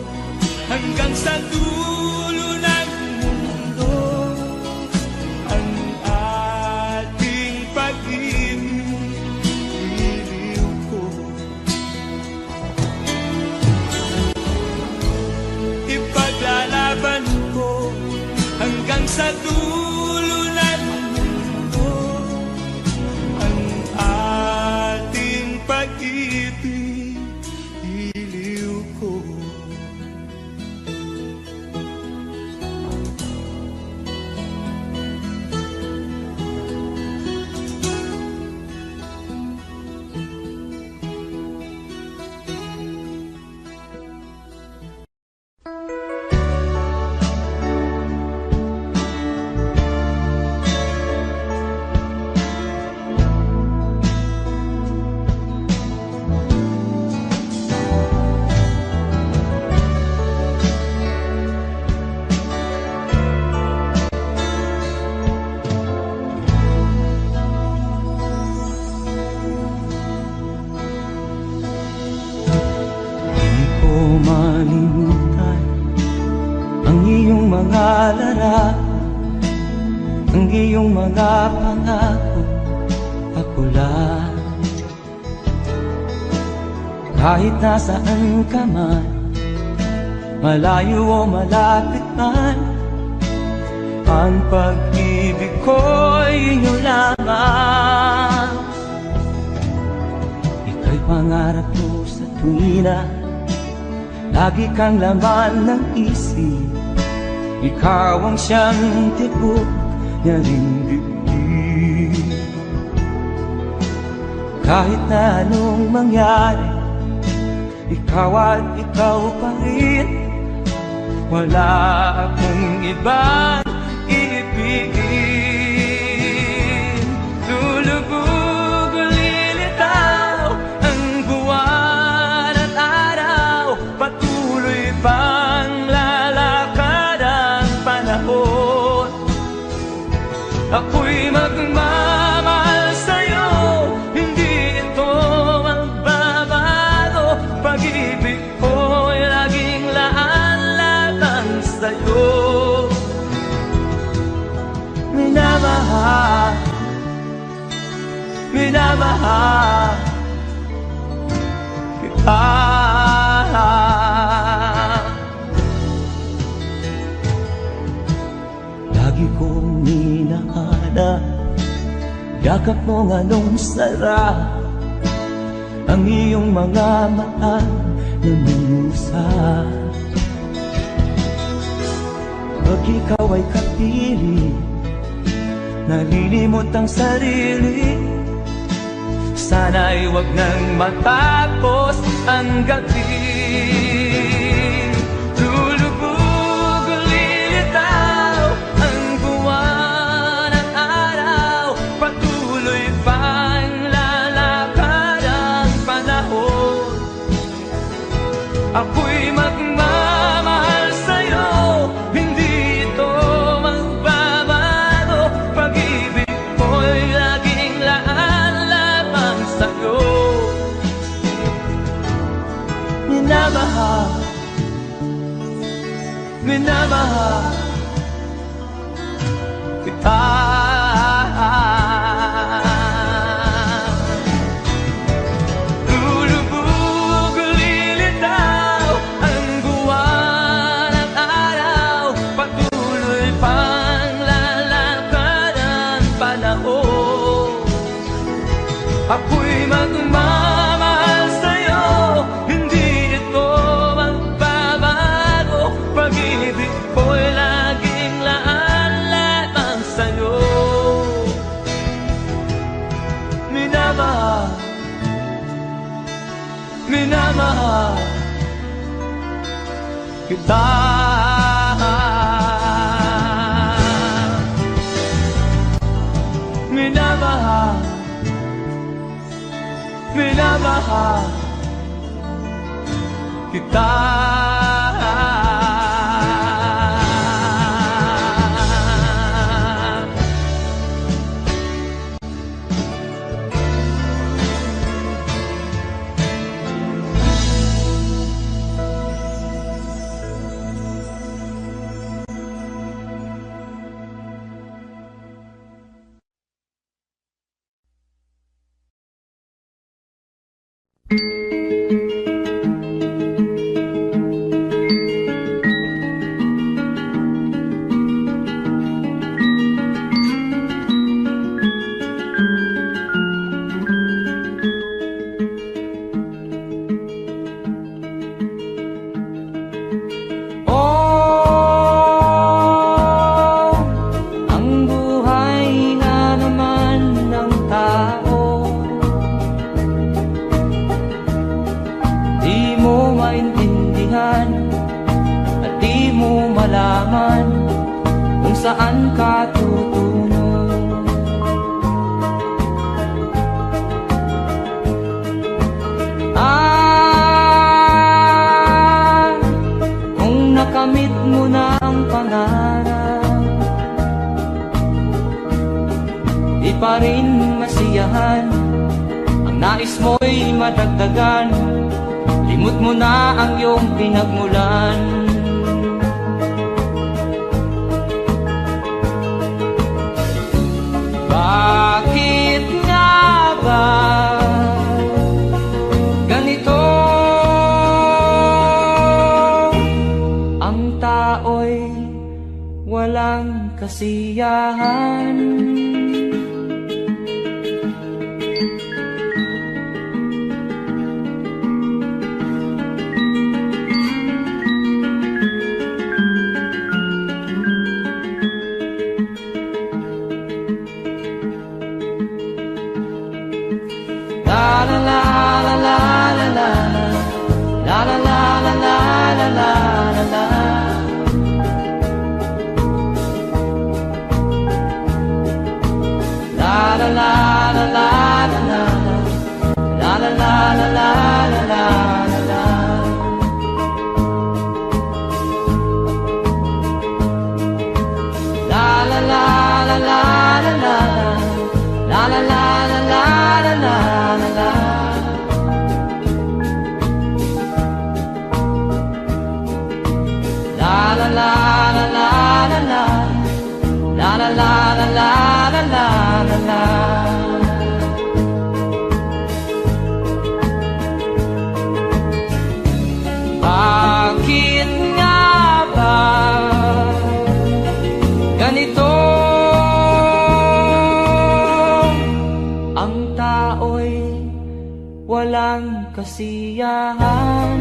hanggang sa dulo ng mundo ang ating pag-ibig ko. Ipaglalaban ko hanggang sa dulo ng mundo ang ating pag-ibig ko. Malimutan ang iyong mga larawan, ang iyong mga pangako, ako lang. Kahit nasaan ka man, malayo o malapit man, ang pag-ibig ko'y inyo lamang. Ika'y pangarap ko sa tuwina, Lagi kang laman ng isip, ikaw ang siyang tibok niya ring dibdib. Kahit na anong mangyari, ikaw at ikaw pa rin. Wala akong ibang iibigin. Lulubog o lilitaw ang buwan at araw, patuloy pang lalakad ang panahon. Ako'y magmamahal sa'yo, hindi ito magbabago. Pag-ibig ko'y laging laan-laan sa'yo. Minamahal, minamahal kita. Lagi kong minahana, yakap mo nga nung sarap ang iyong mga mata na minusa. Pag ikaw ay kapiling, nalilimot ang sarili. Sana'y wag nang matapos ang gabi. Lulubog o lilitaw ang buwan at araw, patuloy pang lalakad ang panahon. Ako'y magmamahal sa'yo, hindi ito magbabago. Pag-ibig ko'y laging laan-lamang sa'yo. Minamahal, minamahal kita. Lulubog o lilitaw ang buwan at araw, patuloy pang lalakad ang panahon. Ako'y magmamahal sa'yo, hindi ito magbabago. Pag-ibig ko'y laging laan-lamang sa'yo. Minamahal, minamahal kita. Minamahal, minamahal kita. Saan ka tutungo? Kung nakamit mo na ang pangarap, di pa rin masiyahan. Ang nais mo'y madagdagan, limot mo na ang iyong pinagmulan. Bakit nga ba ganito? Ang tao'y walang kasiyahan. la la la la la la la la la la la la la la. La la la la la la la la la la la la la la. La la la la la la la la la la la la la la. La la la la la la la la la la la la la la la. Bakit nga ba ganito ang tao'y walang kasiyahan?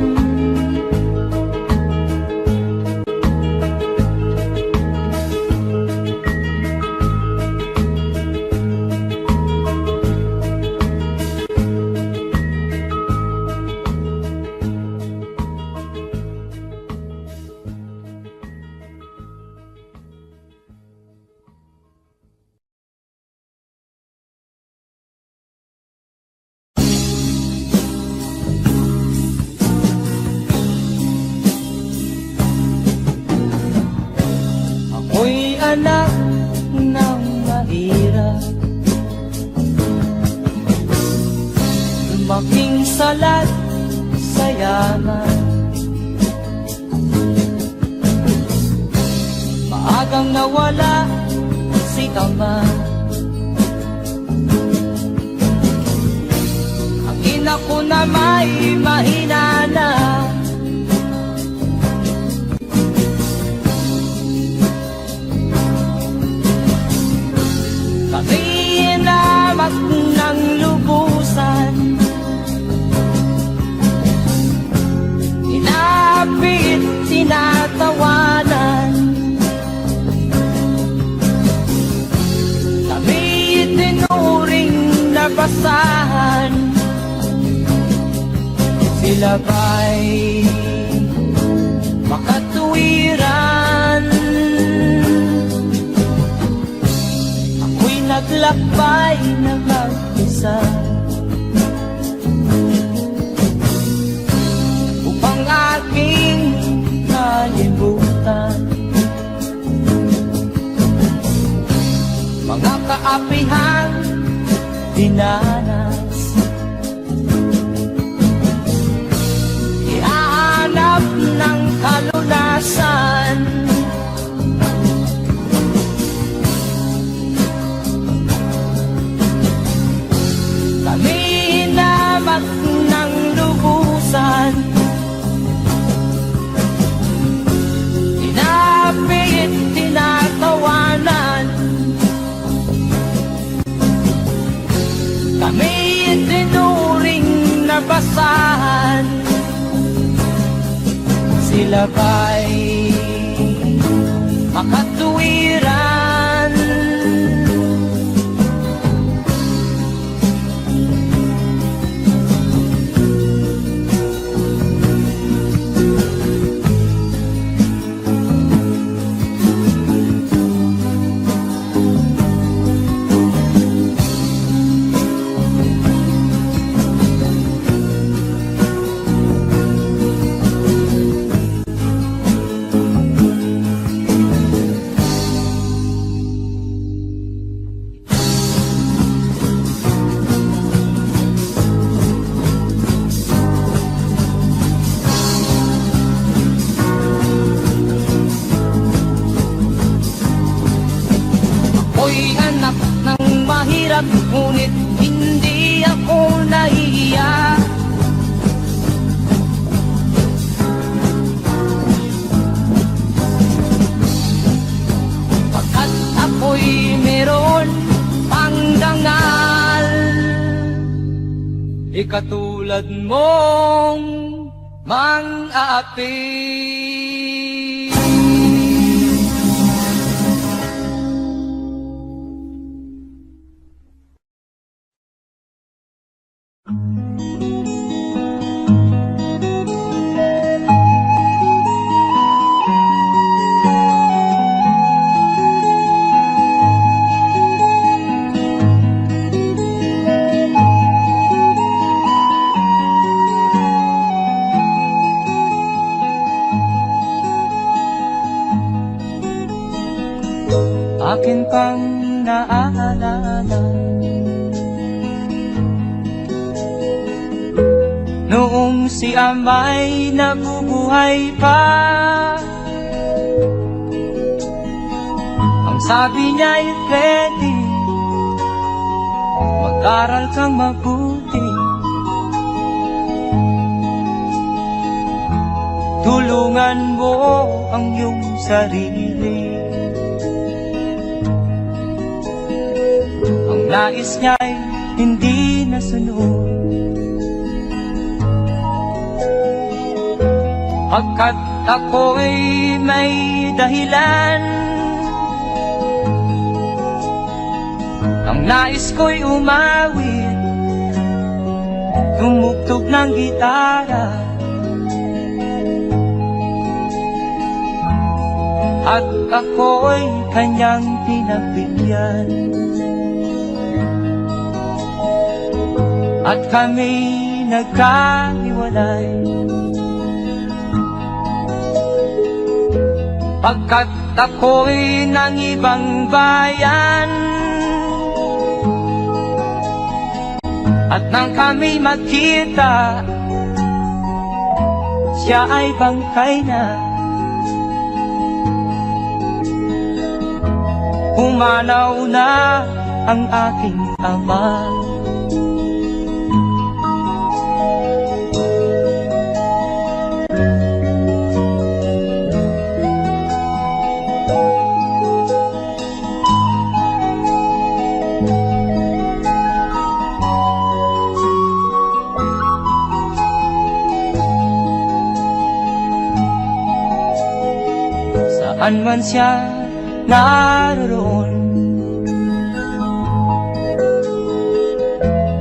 Ako'y anak ng mahirap, lumaking salat sa yaman. Maagang nawala si ama, ang ina ko na may mahina na. Kami inamak ng lubusan, inapit, tinatawanan. Kami itinuring na basahan, sila ba'y makatuwiran? Naglakbay na mag-isa upang aking kalimutan mga kaapihang dinanas. Ihahanap ng kalunasan, kami inamak ng lubusan, inapit, tinatawanan. Kami itinuring na basahan, sila ba'y makatuwiran? Ako'y anak ng mahirap, ngunit hindi ako nahihiya. Pagkat ako'y meron pang dangal, ikatulad mong mang-aapi. Akin pang naaalala noong si ama'y nabubuhay pa. Ang sabi niya'y Freddy, mag-aral kang mabuti, tulungan mo ang iyong sarili. Ang nais niya'y hindi nasunod, pagkat ako'y may dahilan. Ang nais ko'y umawit, tumugtog ng gitara, at ako'y kanyang pinabigyan. At kami nagkahiwalay, pagkat ako'y ng ibang bayan. At nang kami magkita, siya ay bangkay na. Pumanaw na ang aking ama. Saan man siya naroon,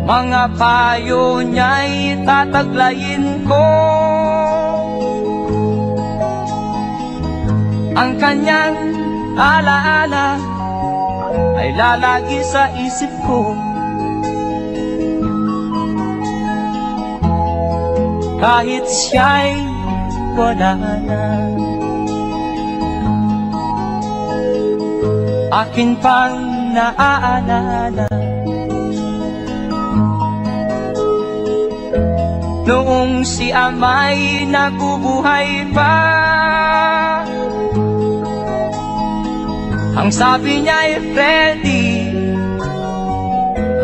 mga payo niya'y tataglayin ko. Ang kanyang alaala ay lalagi sa isip ko, kahit siya'y wala na. Akin pang naaalala noong si ama'y nabubuhay pa. Ang sabi niya'y Freddy,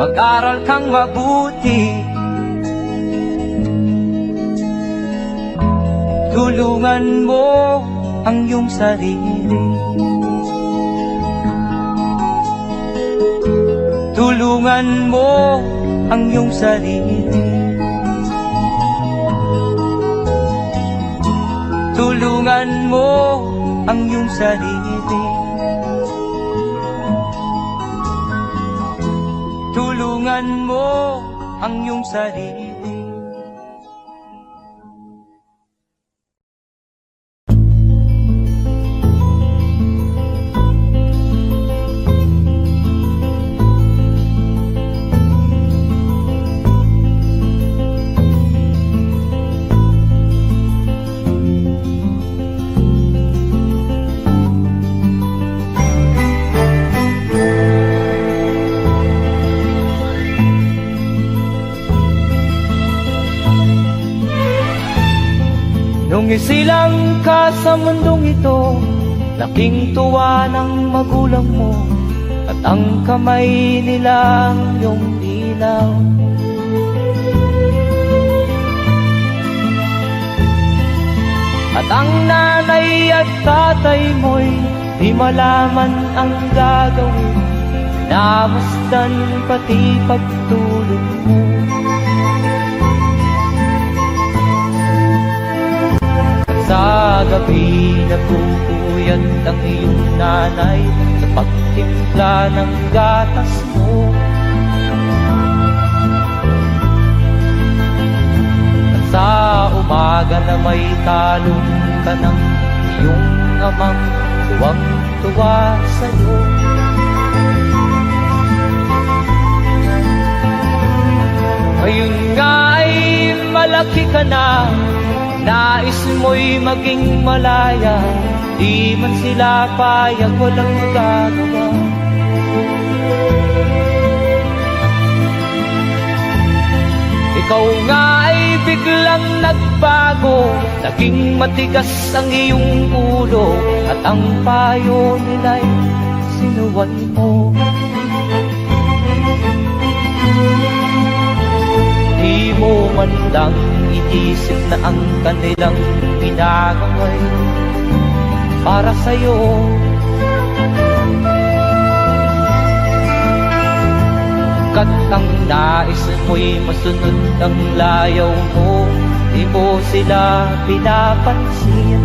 mag-aral kang mabuti, tulungan mo ang iyong sarili. Tulungan mo ang iyong sarili. Tulungan mo ang iyong sarili. Tulungan mo ang iyong sarili. Nung isilang ka sa mundong ito, laking tuwa ng magulang mo, at ang kamay nilang iyong ilaw. At ang nanay at tatay mo'y di malaman ang gagawin, namasdan pati pagtulog mo. Sa gabi nagpupuyat ang iyong nanay sa pagtimpla ng gatas mo. umaga na may talong ka ng iyong amang tuwang-tuwa sa'yo. Ngayon nga ay malaki ka na, nais mo'y maging malaya, di man sila payag, walang magagawa. Ikaw nga ay biglang nagbago, naging matigas ang iyong ulo, at ang payo nila'y sinuway mo. Di mo man lang iisip na ang kanilang ginagawa'y para sa'yo. Kat ang nais mo'y masunod ang layaw mo, di mo sila pinapansin.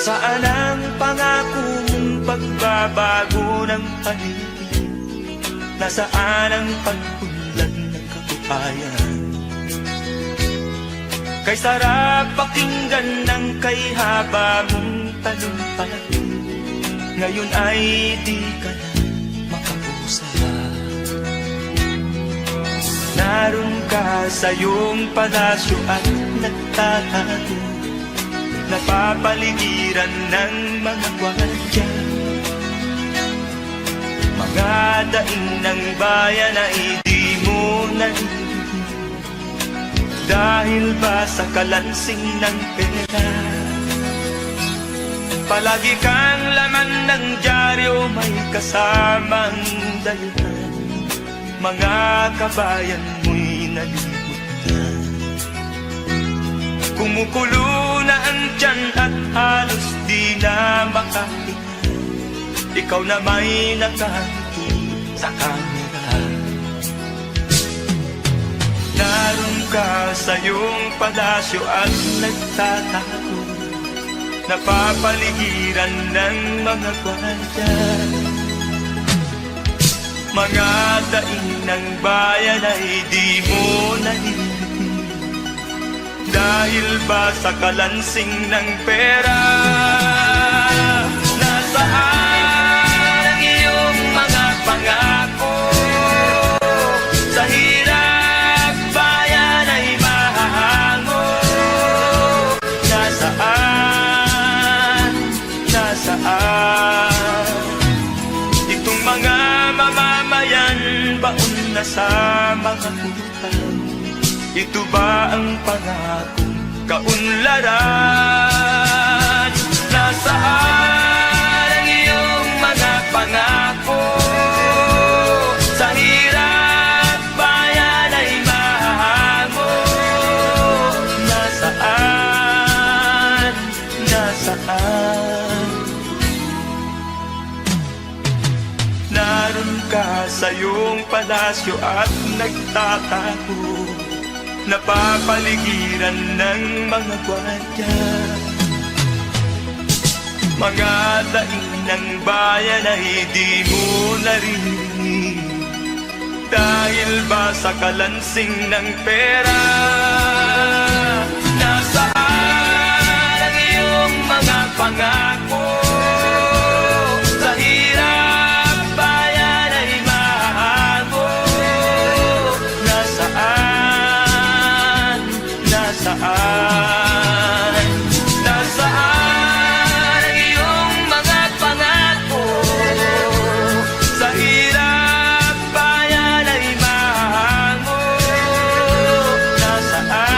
Saan ang pangako mong pagbabago ng paligid? Nasaan ang pagpunlan ng kabuhayan? Kay sarap pakinggan ng kay haba mong talumpati, ngayon ay di ka na makapusa. Naroon ka sa iyong palasyo at nagtatago, napapaligiran ng mga gwardiya, mga daing ng bayan na hindi mo narinig, dahil ba sa kalansing ng pera? Palagi kang laman ng dyaryo, may kasamang dayuhan, mga kabayan mo'y nalimutan. Kumukulo na ang tiyan at halos di na makahinga, ikaw na may nakangiti sa kamera. Naroon ka sa iyong palasyo at nagtatago, napapaligiran ng mga gwardiya, mga daing ng bayan ay di mo narinig, dahil ba sa kalansing ng pera? Nasaan ang iyong mga pangako? Sa hirap bayan ay mahahango. Nasaan? Nasaan? Itong mga mamamayan, baon na sa mga utang. Ito ba ang pangakong kaunlaran? Nasaan ang iyong mga pangako? Sa hirap bayan ay mahahango. Nasaan? Nasaan? Naroon ka sa iyong palasyo at nagtatago, napapaligiran ng mga gwardiya, mga daing ng bayan ay di mo narinig, dahil ba sa kalansing ng pera? Nasaan ang iyong mga pangako? Sa hirap bayan ay mahahango. Nasaan? Nasaan? Nasaan ang iyong mga pangako? Sa hirap bayan ay mahango. Nasaan?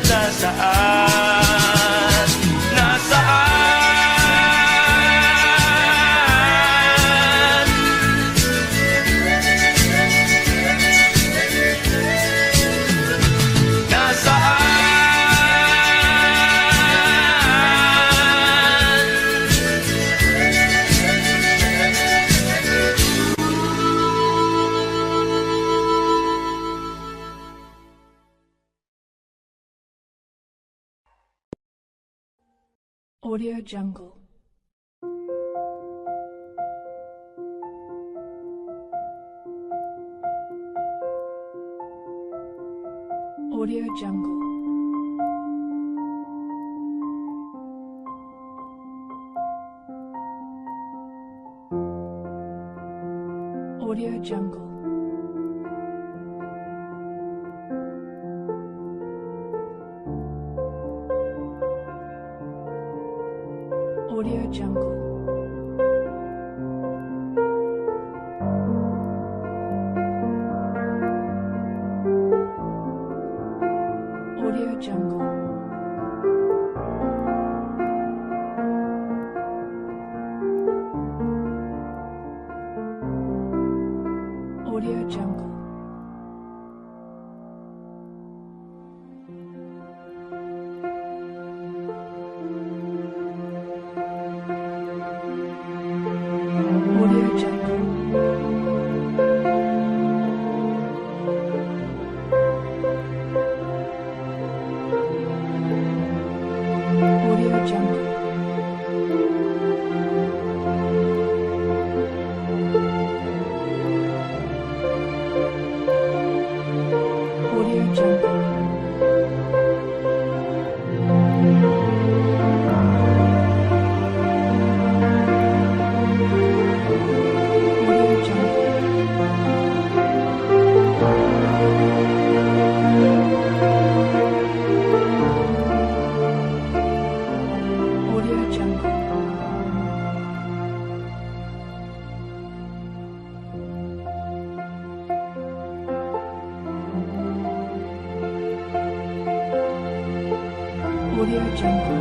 Nasaan? Nasaan? Audio Jungle. Audio Jungle. Audio Jungle. Audio Jungle. Audio Jungle. Audio Jungle. Audio Jungle. Audio Jungle. Audio Jungle. Audio Jungle. Audio Jungle. Audio Jungle.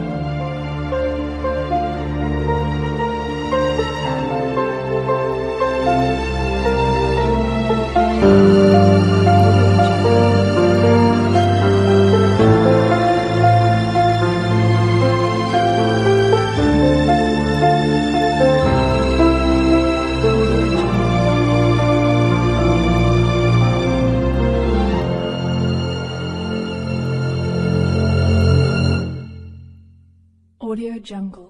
Audio Jungle.